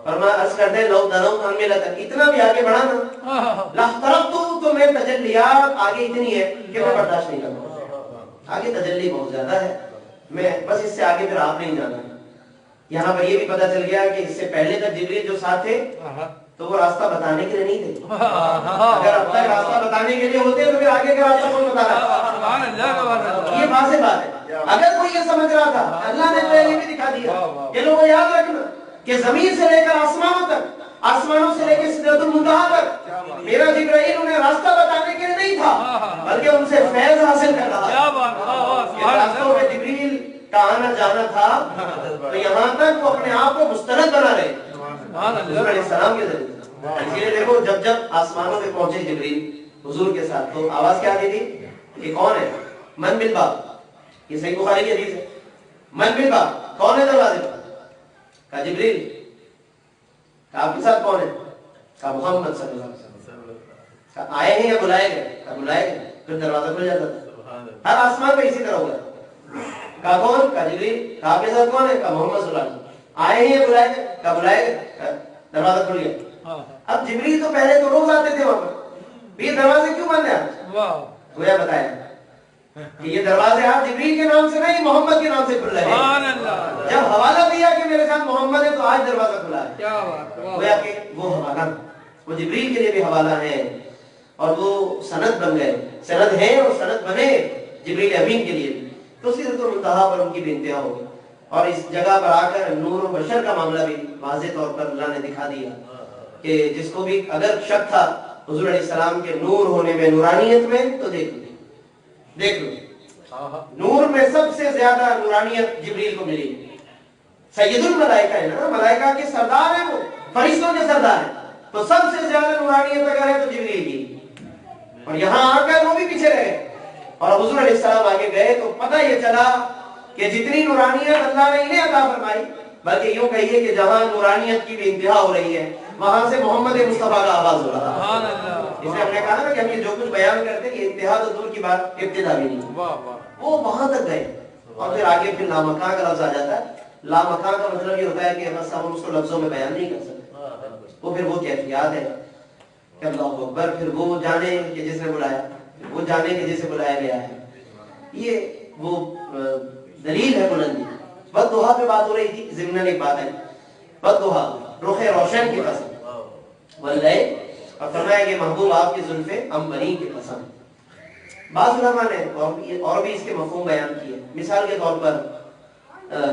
اور میں عرض کرتے ہیں لو دنوت انملتن، اتنا بھی آگے بڑھا نا لاخترقتو، تو میں تجلیات آگے اتنی ہے کہ میں برداشت نہیں کرتا. آگے تجلی بہت زیادہ ہے، میں بس اس سے آگے پھر آپ نہیں جانا. یہاں پر یہ بھی پتہ چل گیا کہ اس سے پہلے تک جبریل جو ساتھ تھے تو وہ راستہ بتانے کے لیے نہیں تھے. اگر اب تک راستہ بتانے کے لیے ہوتے تو پھر آگے کا راستہ کون بتا رہا؟ یہ واضح بات ہے. اگر کوئی یہ سمجھ رہا تھا، اللہ نے تو یہ بھی دکھا دیا کہ لوگوں یاد رکھنا کہ زمین سے لے کر آسمانوں تک، آسمانوں سے لے کے سدرۃ المنتہا تک میرا جبرائیل انہیں راستہ بتانے کے لیے نہیں تھا بلکہ ان سے فیض حاصل کر رہا تھا. راستوں میں جبریل کا آنا جانا تھا تو یہاں تک وہ اپنے آپ کو مستند بنا رہے حضور علیہ السلام کے ذریعے. اس لیے دیکھو جب آسمانوں پہ پہنچے جبریل حضور کے ساتھ تو آواز کیا آتی تھی کہ کون ہے؟ من بالباب، یہ صحیح بخاری کی حدیث ہے. من بالباب، کون ہے دروازے پر؟ کہا جبریل. کہا آپ کے ساتھ کون ہے؟ کہا محمد صلی اللہ علیہ وسلم. کہا آئے ہیں یا بلائے گئے؟ کہا بلائے گئے. پھر دروازہ کھل جاتا تھا. ہر آسمان پہ اسی طرح ہوگا. کہا کون؟ کہا جبریل. کہا آپ کے ساتھ کون ہے؟ کہا محمد صلی اللہ علیہ وسلم. آئے ہیں یا بلائے گئے؟ کہا بلائے گئے. دروازہ کھل گیا. اب جبریل تو پہلے تو روز آتے تھے وہاں پر، یہ دروازے کیوں بند ہیں؟ گویا بتایا کہ یہ دروازے آپ جبریل کے نام سے نہیں محمد کے نام سے کھل رہے ہیں. جب حوالہ دیا کہ میرے ساتھ محمد ہے تو آج دروازہ کھلا ہے. گویا کہ وہ حوالہ وہ جبریل کے لیے بھی حوالہ ہے اور وہ سند بن گئے، سند ہیں اور سند بنے جبریل امین کے لیے، تو سدرۃ المنتہا پر ان کی بھی انتہا ہوگی۔ اور اس جگہ پر آ کر نور و بشر کا معاملہ بھی واضح طور پر اللہ نے دکھا دیا کہ جس کو بھی اگر شک تھا حضور علیہ السلام کے نور ہونے میں، نورانیت میں، تو دیکھ لو نور میں سب سے زیادہ نورانیت جبریل کو ملی۔ سید الملائکہ ہے نا، ملائکہ کے سردار ہیں، وہ فرشتوں کے سردار ہیں، تو سب سے زیادہ نورانیت اگر ہے تو جبریل کی، اور یہاں آ کر وہ بھی پیچھے رہے اور حضور علیہ السلام آگے گئے تو پتہ یہ چلا کہ جتنی نورانیت اللہ نے انہیں عطا فرمائی، بلکہ یوں کہیے کہ جہاں نورانیت کی بھی انتہا ہو رہی ہے وہاں سے محمد مصطفیٰ کا آواز ہو رہا ہے۔ اسے ہم نے کہا نا کہ ہم یہ جو کچھ بیان کرتے ہیں یہ انتہا تو دور کی بات، ابتدا بھی نہیں، وہ وہاں تک گئے۔ اور پھر آگے پھر لامکاں کا لفظ آ جاتا ہے۔ لامکاں کا مطلب یہ ہوتا ہے کہ بس ہم اس کو لفظوں میں بیان نہیں کر سکتے، وہ پھر وہ کیفیات ہے کہ اللہ اکبر، پھر وہ جانے کہ جس نے بلایا، وہ جانے کہ جسے بلایا گیا ہے، یہ وہ دلیل ہے بلندی۔ بددہا پہ بات ہو رہی تھی، ضمن ایک بات ہے، بددہا رخ روشن کی قسم، واللیل، اور فرمایا کہ محبوب آپ کی زلفیں عنبرین کی قسم۔ بعض علماء نے اور بھی اس کے مفہوم بیان کیے۔ مثال کے طور پر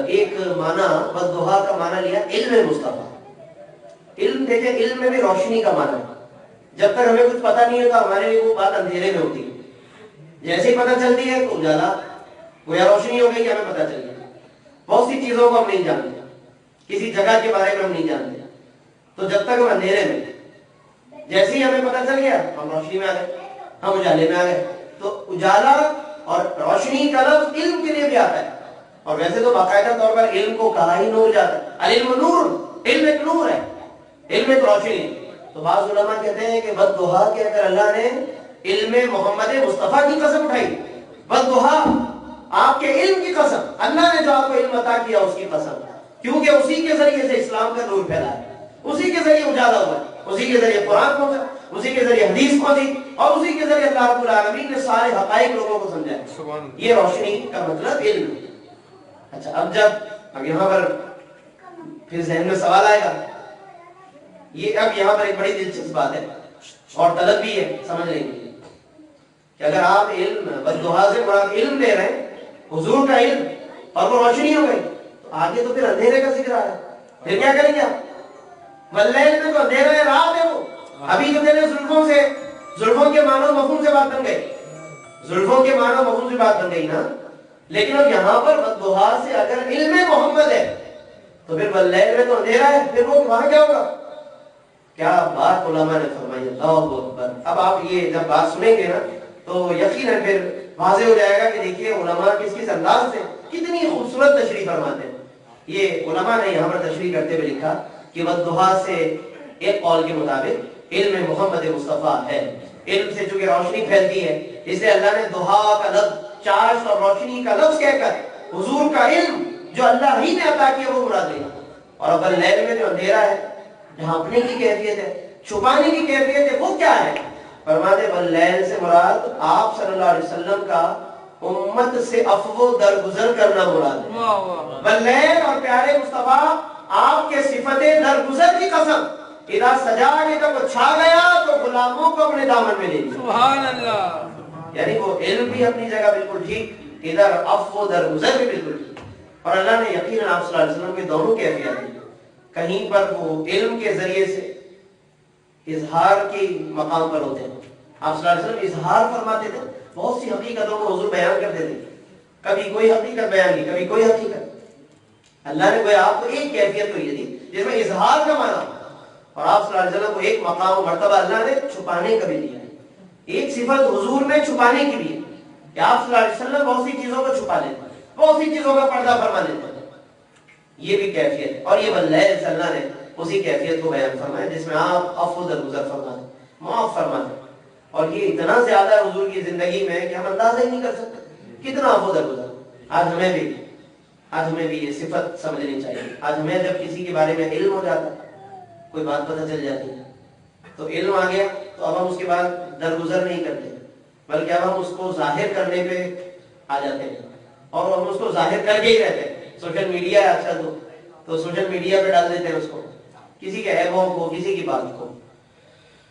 ایک معنی بددہا کا معنی لیا علم مصطفیٰ۔ علم دیکھیں، علم میں بھی روشنی کا معنی ہے۔ جب تک ہمیں کچھ پتہ نہیں ہوتا ہمارے لیے وہ بات اندھیرے میں ہوتی ہے، جیسے ہی پتہ چلتی ہے تو اجالا گویا روشنی ہو گئی کہ ہمیں پتہ چل گیا۔ بہت سی چیزوں کو ہم نہیں جانتے، کسی جگہ کے بارے میں ہم نہیں جانتے، تو جب تک ہم اندھیرے میں، جیسے ہی ہمیں پتہ چل گیا ہم روشنی میں آ گئے، ہم اجالے میں آ گئے۔ تو اجالا اور روشنی کا لفظ علم کے لیے بھی آتا ہے، اور ویسے تو باقاعدہ طور پر علم کو کہا ہی نور جاتا ہے۔ العلم نور، علم ایک نور ہے، علم ایک روشنی ہے۔ تو بعض علماء کہتے ہیں کہ بددہا کہہ کر اللہ نے علم محمد مصطفیٰ کی قسم اٹھائی۔ بددہا آپ کے علم کی قسم، اللہ نے جو آپ کو علم عطا کیا اس کی قسم، کیونکہ اسی کے ذریعے سے اسلام کا نور پھیلا ہے، اسی کے ذریعے اجالا ہوا ہے، اسی کے ذریعے قرآن پہنچا، اسی کے ذریعے حدیث پہنچی، اور اسی کے ذریعے اللہ رب العالمین نے سارے حقائق لوگوں کو سمجھایا۔ یہ روشنی کا مطلب علم۔ اچھا، اب یہاں پر پھر ذہن میں سوال آئے گا، یہ اب یہاں پر ایک بڑی دلچسپ بات ہے اور طلب بھی ہے سمجھنے کی، کہ اگر آپ علم بددہا سے مراد علم لے رہے ہیں، حضور کا علم، اور وہ روشنی ہو گئی، تو آگے تو پھر اندھیرے کا ذکر آ رہا ہے، پھر کیا کریں گے آپ؟ واللیل میں تو اندھیرا ہے، رات ہے وہ۔ ابھی جو تیرے زلفوں کے معنی و مفہوم سے بات بن گئی، زلفوں کے معنی و مفہوم سے بات بن گئی نا، لیکن اب یہاں پر بددہا سے اگر علم محمد ہے تو پھر واللیل میں تو اندھیرا ہے، پھر وہ وہاں کیا ہوگا؟ کیا بات علماء نے فرمائی، اللہ اکبر۔ اب آپ یہ جب بات سنیں گے نا تو یقیناً پھر واضح ہو جائے گا کہ دیکھیے علماء کس انداز سے کتنی خوبصورت تشریح فرماتے ہیں۔ یہ علماء نے یہاں پر تشریح کرتے ہوئے لکھا کہ بددہا سے ایک قول کے مطابق علم محمد مصطفیٰ ہے۔ علم سے چونکہ روشنی پھیلتی ہے، اس لیے اللہ نے دہا کا لفظ، چاشت اور روشنی کا لفظ کہہ کر حضور کا علم جو اللہ ہی نے عطا کیا وہ مراد لیا۔ اور اب لیل میں جو اندھیرا ہے، ڈھانپنے کی کیفیت ہے، چھپانے کی کیفیت ہے، وہ کیا ہے؟ فرماتے واللیل سے مراد آپ صلی اللہ علیہ وسلم کا امت سے عفو درگزر کرنا مراد ہے۔ واللیل اور پیارے مصطفیٰ آپ کے صفت درگزر کی قسم، اذا سجا کے جب وہ چھا گیا تو غلاموں کو اپنے دامن میں لے لیا۔ سبحان اللہ۔ یعنی وہ علم بھی اپنی جگہ بالکل ٹھیک، ادھر عفو درگزر بھی بالکل ٹھیک، اور اللہ نے یقیناً آپ صلی اللہ علیہ وسلم کے دونوں کیفیت دی۔ کہیں پر وہ علم کے ذریعے سے اظہار کی مقام پر ہوتے ہیں، آپ صلی اللہ علیہ وسلم اظہار فرماتے تھے، بہت سی حقیقتوں کو حضور بیان کرتے تھے، کبھی کوئی حقیقت بیان کی، کبھی کوئی حقیقت۔ اللہ نے کوئی آپ کو ایک کیفیت تو یہ دی جس میں اظہار کا معنی، اور آپ صلی اللہ علیہ وسلم کو ایک مقام و مرتبہ اللہ نے چھپانے کا بھی دیا ہے۔ ایک صفت حضور میں چھپانے کی بھی ہے کہ آپ صلی اللہ علیہ وسلم بہت سی چیزوں کو چھپا لیتے ہیں، بہت سی چیزوں کا پردہ فرما لیتے ہیں، یہ بھی کیفیت ہے۔ اور یہ واللیل سے اللہ نے اسی کیفیت کو بیان فرمایا جس میں آپ عفو درگزر فرماتے، معاف فرماتے، اور یہ اتنا زیادہ حضور کی زندگی میں کہ ہم اندازہ ہی نہیں کر سکتے کتنا عفو درگزر۔ آج ہمیں بھی یہ صفت سمجھنی چاہیے۔ آج ہمیں جب کسی کے بارے میں علم ہو جاتا ہے، کوئی بات پتہ چل جاتی ہے، تو علم آ گیا تو اب ہم اس کے بعد درگزر نہیں کرتے، بلکہ اب ہم اس کو ظاہر کرنے پہ آ جاتے ہیں، اور ہم اس کو ظاہر کر کے ہی رہتے ہیں۔ سوشل میڈیا ہے اچھا تو سوشل میڈیا پہ ڈال دیتے ہیں اس کو، کسی کے عیبوں کو، کسی کی بات کو۔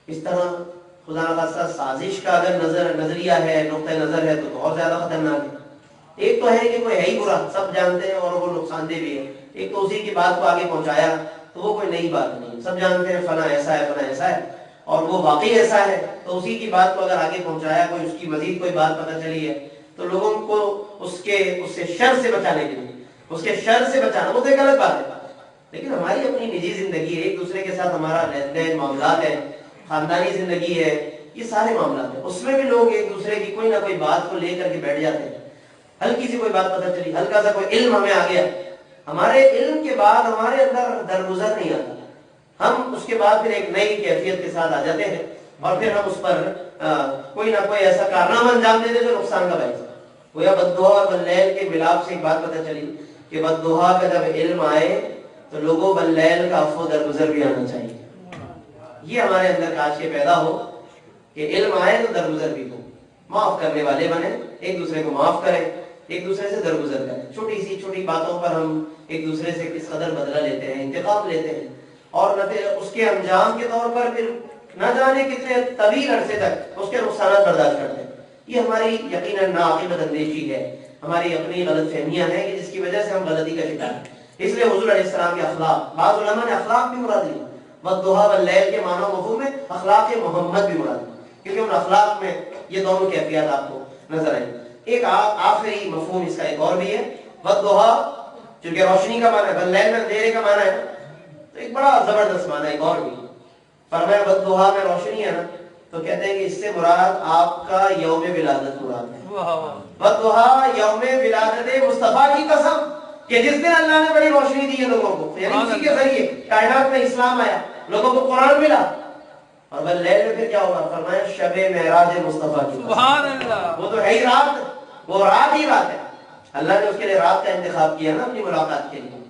اس طرح خدا نخواستہ سازش کا اگر نظریہ ہے، نقطہ نظر ہے تو اور زیادہ خطرناک ہے۔ ایک تو ہے کہ کوئی ہے ہی برا، سب جانتے ہیں اور وہ نقصان دہ بھی ہے، ایک تو اسی کی بات کو آگے پہنچایا تو وہ کوئی نئی بات نہیں، سب جانتے ہیں فلاں ایسا ہے فلاں ایسا ہے اور وہ واقعی ایسا ہے، تو اسی کی بات کو اگر آگے پہنچایا، کوئی اس کی مزید کوئی بات پتہ چلی ہے تو لوگوں کو اس سے شر سے بچانے کے لیے، اس کے شر سے بچانا، وہ تو ایک غلط بات ہے۔ لیکن ہماری اپنی نجی زندگی ہے، ایک دوسرے کے ساتھ ہمارا لین دین معاملات ہے، خاندانی زندگی ہے، یہ سارے معاملات ہیں، اس میں بھی لوگ ایک دوسرے کی کوئی نہ کوئی بات کو لے کر کے بیٹھ جاتے ہیں۔ ہلکی سی کوئی بات پتہ چلی، ہلکا سا کوئی علم ہمیں آ گیا، ہمارے علم کے بعد ہمارے اندر درگزر نہیں آتا، ہم اس کے بعد پھر ایک نئی کیفیت کے ساتھ آ جاتے ہیں اور پھر ہم اس پر کوئی نہ کوئی ایسا کارنامہ انجام دیتے جو نقصان کا باعث ہے۔ گویا بددعا اور باللیل کے ملاپ سے ایک بات پتہ چلی کہ بددعا کا جب علم آئے تو لوگوں باللیل کا عفو درگزر بھی آنا چاہیے۔ یہ ہمارے اندر کاش کے پیدا ہو کہ علم آئے تو درگزر بھی ہو، معاف کرنے والے بنے، ایک دوسرے کو معاف کریں، ایک دوسرے سے درگزر کریں۔ چھوٹی باتوں پر ہم ایک دوسرے سے کس قدر بدلہ لیتے ہیں، انتقام لیتے ہیں، اور اس کے انجام کے طور پر پھر نہ جانے کتنے طویل عرصے تک اس کے نقصانات برداشت کرتے ہیں۔ یہ ہماری یقیناً ناعاقبت اندیشی ہے، ہماری اپنی غلط فہمیاں ہیں کہ جس کی وجہ سے ہم غلطی کا شکار ہیں۔ اس لیے حضور علیہ السلام کے اخلاق، بعض علماء نے اخلاق بھی مراد لی، والضحیٰ واللیل کے معنی و مفہوم میں اخلاق محمد بھی مراد لی، کیونکہ ان اخلاق میں یہ دونوں کیفیات آپ کو نظر آئیں۔ ایک آخری مفہوم اس کا ایک اور بھی ہے، والضحیٰ چونکہ روشنی کا معنی ہے، واللیل میں اندھیرے کا معنی ہے، تو ایک بڑا زبردست معنی ایک اور بھی فرمایا، والضحیٰ میں روشنی ہے نا، تو کہتے ہیں کہ اس سے مراد آپ کا یوم ولادت مراد ہے۔ والضحیٰ یوم ولادت مصطفیٰ کی قسم کہ جس دن اللہ نے بڑی روشنی دی ہے لوگوں کو، یعنی اسی کے ذریعے کائنات میں اسلام آیا، لوگوں کو قرآن ملا، اور باللیل میں پھر کیا ہوگا؟ فرمایا شب معراج مصطفیٰ کی قسم، سبحان اللہ، وہ تو ہے ہی رات، وہ رات ہی رات ہے، اللہ نے اس کے لیے رات کا انتخاب کیا نا اپنی ملاقات کے لیے۔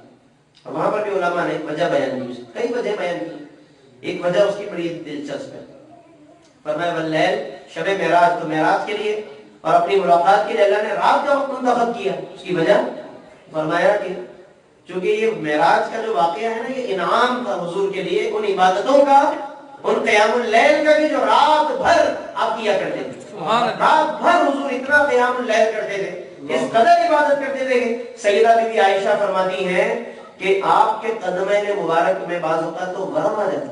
اور وہاں پر بھی علماء نے وجہ بیان کی، کئی وجہ بیان کی، ایک وجہ اس کی بڑی دلچسپ ہے، فرمایا باللیل شب معراج، تو معراج کے لیے اور اپنی ملاقات کے لیے اللہ نے رات کا وقت منتخب کیا، اس کی وجہ فرمایا کہ چونکہ یہ معراج کا جو واقعہ ہے نا، یہ انعام تھا حضور کے لیے ان عبادتوں کا، ان قیام اللیل کا کہ جو رات بھر آپ کیا کرتے تھے، رات بھر حضور اتنا قیام اللیل کرتے تھے، اس قدر عبادت کرتے تھے کہ سیدہ بی بی عائشہ فرماتی ہیں کہ آپ کے قدمین مبارک میں بعض اوقات تو ورم آ جاتا،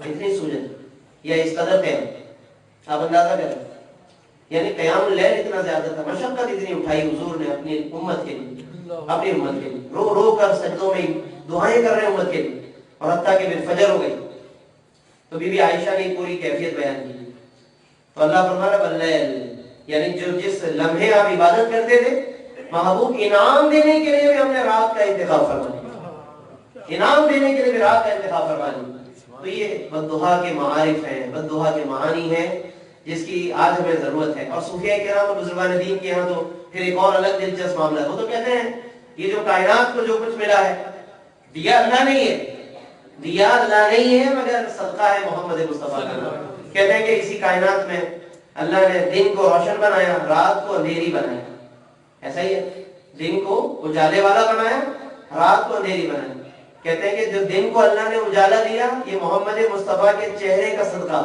اتنی سوجن یا اس قدر قیام، آپ اندازہ کریں، یعنی قیام اللیل اتنا زیادہ تھا، مشقت اتنی اٹھائی حضور نے اپنی امت کے لیے، اپنی امت کے لیے، رو رو کر سجدوں میں دعائیں کر رہے ہیں امت کے لیے، اور حتیٰ کہ پھر فجر ہو گئی، تو بی بی عائشہ نے پوری کیفیت بیان کی، تو اللہ فرمایا باللیل، یعنی جو جس لمحے آپ عبادت کرتے تھے، محبوب انعام دینے کے لیے بھی ہم نے رات کا انتخاب فرما لیا، انعام دینے کے لیے بھی رات کا انتخاب فرما لیا۔ تو یہ بددعا کے معارف ہیں، بددعا کے معانی ہیں، جس کی آج ہمیں ضرورت ہے۔ اور صوفیاء کرام اور بزرگان دین کے یہاں تو پھر ایک اور الگ دلچسپ معاملہ ہے، وہ تو کہتے ہیں یہ جو کائنات کو جو کچھ ملا ہے، دیا اللہ نہیں ہے، دیا اللہ نہیں ہے مگر صدقہ ہے محمد مصطفیٰ کا نام۔ کہتے ہیں کہ اسی کائنات میں اللہ نے دن کو روشن بنایا، رات کو اندھیری بنایا، ایسا ہی ہے، دن کو اجالے والا بنایا، رات کو اندھیری بنایا۔ کہتے ہیں کہ جو دن کو اللہ نے اجالا دیا، یہ محمد مصطفیٰ کے چہرے کا صدقہ،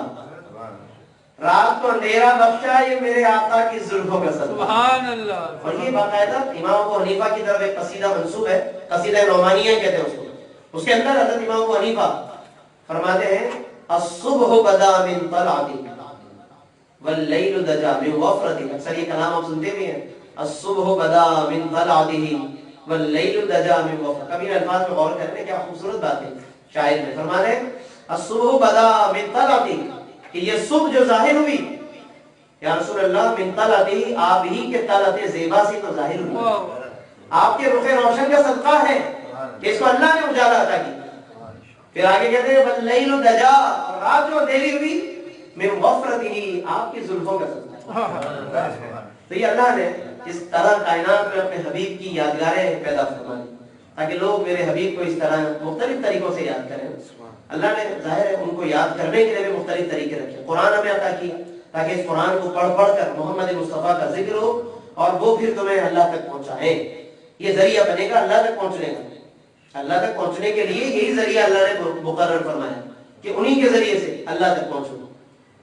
رات کو اندھیرا بخشا، یہ میرے آقا کی زلفوں کا صدقہ، سبحان اللہ۔ اور یہ باقاعدہ امام ابو حنیفہ کی طرف ایک قصیدہ منسوب ہے، قصیدہ نعمانیہ کہتے ہیں اس کو، اس کے اندر حضرت امام ابو حنیفہ فرماتے ہیں الصبح بدا من طلعتی واللیل دجا من وفرتی، اکثر یہ کلام آپ سنتے بھی ہیں، الصبح بدا من طلعتی واللیل دجا من وفرتی، کبھی الفاظ میں غور کرنے کیا خوبصورت بات ہے، شاعر میں فرماتے ہیں الصبح بدا من طلعتی، کہ یہ صبح جو ظاہر ہوئی یا رسول اللہ من طلعتی، آپ ہی کے طلعت زیبا سے تو ظاہر ہوئی، آپ کے رخ روشن کا صدقہ ہے کہ اس کو اللہ نے اجالا عطا کی۔ پھر آگے کہتے ہیں واللیل دجا، اور رات جو اندھیری ہوئی من وفرتی، آپ کی زلفوں کا صدقہ۔ تو یہ اللہ نے اس طرح کائنات میں اپنے حبیب کی یادگاریں پیدا فرمائی تاکہ لوگ میرے حبیب کو اس طرح مختلف طریقوں سے یاد کریں۔ اللہ نے ظاہر ہے ان کو یاد کرنے کے لیے بھی مختلف طریقے رکھے، قرآن ہمیں عطا کیا تاکہ اس قرآن کو پڑھ پڑھ کر محمد مصطفیٰ کا ذکر ہو اور وہ پھر تمہیں اللہ تک پہنچائیں، یہ ذریعہ بنے گا اللہ تک پہنچنے کا۔ اللہ تک پہنچنے کے لیے یہی ذریعہ اللہ نے مقرر فرمایا کہ انہی کے ذریعے سے اللہ تک پہنچو۔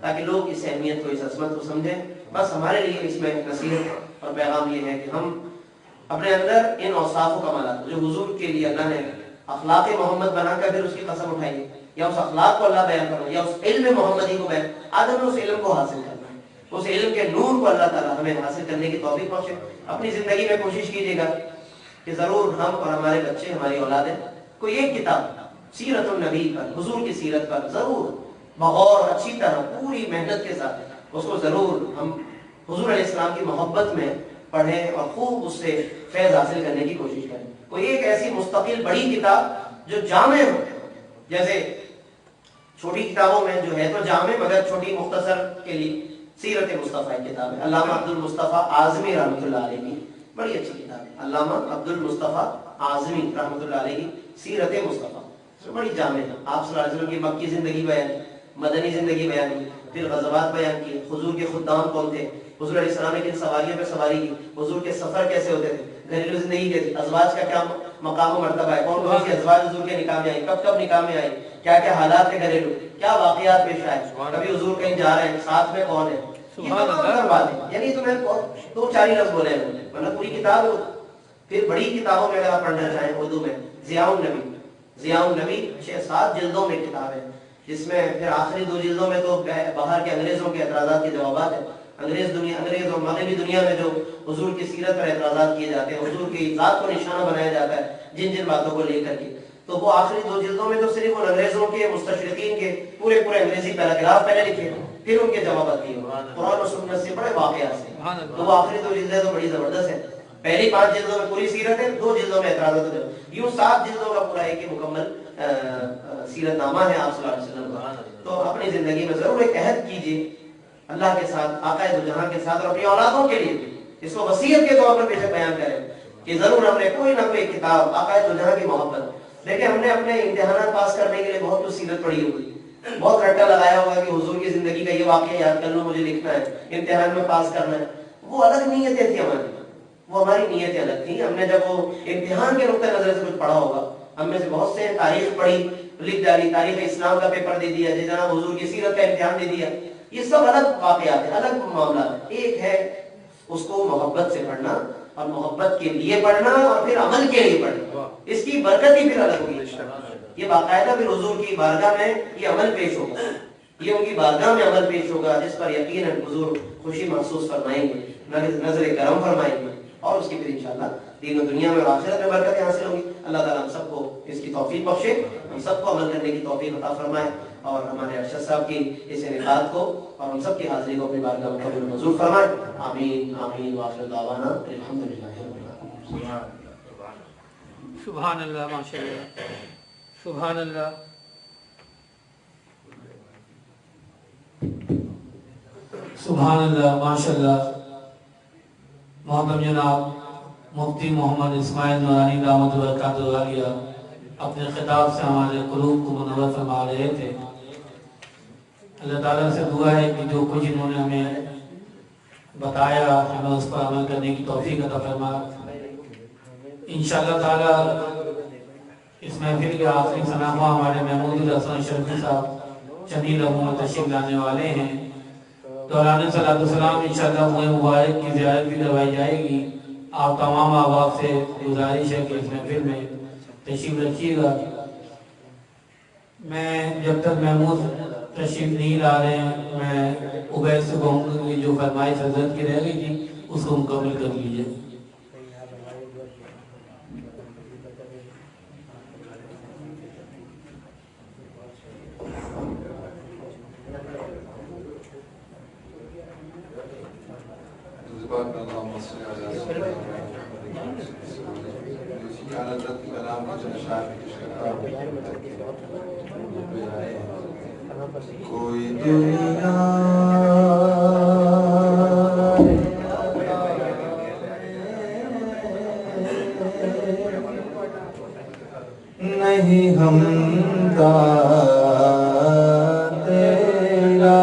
تاکہ لوگ اس اہمیت کو، اس عظمت کو سمجھیں. بس ہمارے لیے اس میں نصیحت اور پیغام یہ ہے کہ ہم اپنے اندر ان اوصاف و کمالات جو حضور کے لیے اللہ نے اخلاق محمد بنا کر پھر اس کی قسم اٹھائی ہے، یا اس اخلاق کو اللہ بیان کرنا، یا اس علم محمدی کو بیان، آج ہمیں اس علم کو حاصل کرنا ہے. اس علم کے نور کو اللہ تعالیٰ ہمیں حاصل کرنے کی توفیق بخشے. اپنی زندگی میں کوشش کیجیے گا کہ ضرور ہم اور ہمارے بچے، ہماری اولادیں کوئی ایک کتاب سیرت النبی پر، حضور کی سیرت پر ضرور بغور اچھی طرح پوری محنت کے ساتھ اس کو ضرور ہم حضور علیہ السلام کی محبت میں پڑھیں اور خوب اس سے فیض حاصل کرنے کی کوشش کریں. کوئی ایک ایسی مستقل بڑی کتاب جو جامع ہو، جیسے چھوٹی کتابوں میں جو ہے تو جامع مگر چھوٹی مختصر کے لیے سیرت مصطفیٰ کی کتاب ہے. علامہ عبد المصطفیٰ اعظمی رحمۃ اللہ علیہ کی بڑی اچھی کتاب ہے. علامہ عبد المصطفیٰ اعظمی رحمۃ اللہ علیہ کی سیرت مصطفیٰ بڑی جامع ہے. آپ صلی اللہ علیہ وسلم کی مکی زندگی بیان کی، مدنی زندگی بیان کی، پھر غزوات بیان کی، حضور کے خدام کون تھے، حضور علیہ السلام نے کن سواریوں پہ سواری کی، حضور کے سفر کیسے ہوتے تھے، گھریلو زندگی کیسی، ازواج کا کیا مقام و مرتبہ ہے، کون کون سی ازواج حضور کے نکاح میں آئی، کب کب نکاح میں آئی، کیا کیا حالات تھے گھریلو، کیا واقعات پیش آئے، کبھی حضور کہیں جا رہے ہیں ساتھ میں کون ہے، یہ تمام باتیں. یعنی تو میں دو چار ہی لفظ بولے ہیں مطلب پوری کتاب ہے. پھر بڑی کتابوں میں اگر آپ پڑھنا چاہیں اردو میں ضیاء النبی، ضیاء النبی 6-7 جلدوں میں کتاب ہے، جس میں پھر آخری 2 جلدوں میں تو باہر کے انگریزوں کے اعتراضات کے جوابات ہیں. انگریز اور مغربی دنیا میں جو حضور کی سیرت پر اعتراضات کیے جاتے ہیں، حضور کی ذات کو نشانہ بنایا جاتا ہے جن جن باتوں کو لے کر کے، تو وہ آخری 2 جلدوں میں تو صرف ان انگریزوں کے مستشرقین کے پورے انگریزی پیراگراف پہلے لکھے، پھر ان کے جوابات دیے قرآن و سنت سے بڑے واقعات سے. تو وہ آخری 2 جلدیں تو بڑی زبردست ہیں. پہلی 5 جلدوں میں پوری سیرت ہے، 2 جلدوں میں اعتراضات ہیں. یوں 7 جلدوں کا پورا ایک مکمل سیرت نامہ ہے آپ صلی اللہ علیہ وسلم کا. تو اپنی زندگی میں ضرور ایک عہد کیجیے اللہ کے ساتھ، آقا دو جہاں کے ساتھ، اور اپنی اولادوں کے لیے اس کو وصیت کے طور پر بے شک بیان کریں کہ ضرور ہم نے کوئی نہ کوئی کتاب آقا دو جہاں کی محبت. دیکھیں ہم نے اپنے امتحانات پاس کرنے کے لیے بہت کچھ سیرت پڑھی ہوگی، بہت رٹا لگایا ہوگا کہ حضور کی زندگی کا یہ واقعہ یاد کر لو، مجھے لکھنا ہے، امتحان میں پاس کرنا ہے. وہ الگ نیتیں تھیں ہماری، وہ ہماری نیتیں الگ تھیں. ہم نے جب وہ امتحان کے نقطۂ نظر سے کچھ پڑھا ہوگا، ہم میں سے بہت سے تاریخ پڑھی، لکھ ڈالی، تاریخ اسلام کا پیپر دے دیا، جناب حضور کی سیرت کا امتحان دے دیا. یہ سب الگ واقعات ہیں، الگ معاملات ہیں. ایک ہے اس کو محبت سے پڑھنا اور محبت کے لیے پڑھنا اور پھر عمل کے لیے پڑھنا، اس کی برکت ہی پھر الگ ہوگی. یہ باقاعدہ پھر حضور کی بارگاہ میں یہ عمل پیش ہوگا، یہ ان کی بارگاہ میں عمل پیش ہوگا جس پر یقیناً حضور خوشی محسوس فرمائیں گے، نظر کرم فرمائیں گے، اور اس کی پھر انشاءاللہ دین و دنیا میں اور آخرت میں برکتیں حاصل ہوں گی. اللہ تعالیٰ ہم سب کو اس کی توفیق بخشے، ہم سب کو عمل کرنے کی توفیق عطا فرمائے، اور ہمارے ارشد صاحب کی اس انعقاد کو اور ہم سب کی حاضری کو اپنی بارگاہ میں قبول منظور فرمائے. آمین آمین وآخر دعوانا الحمدللہ رب العالمین. سبحان اللہ، ماشاء اللہ، سبحان اللہ. سبحان اللہ، ماشاء اللہ. محترم جناب مفتی محمد اسماعیل نورانی دامت برکاتہ عالیہ اپنے خطاب سے ہمارے قلوب کو منور فرما رہے تھے. اللہ تعالیٰ سے دعا ہے کہ جو کچھ انہوں نے ہمیں بتایا ہمیں اس پر عمل کرنے کی توفیق عطا فرمائے. انشاءاللہ تعالیٰ اس محفل کے آخری سنامہ ہمارے محمود الحسن شرفی صاحب چنی لمحوں میں تشریف لانے والے ہیں. دوران صلاۃ السلام انشاءاللہ موئے مبارک کی زیارت بھی کروائی جائے گی. آپ تمام احباب سے گزارش ہے کہ اس محفل میں تشریف رکھیے گا. میں جب تک محمود تشریف نہیں لا رہے ہیں میں عبید سے کہوں گا کہ جو فرمائش حضرت کی رہ گئی تھی اس کو مکمل کر لیجیے. کوئی دنیا نہیں ہمدا تیرا،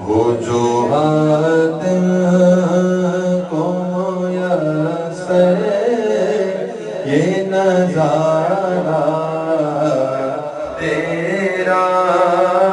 وہ جو آدم کو میسر یہ نظارہ تیرا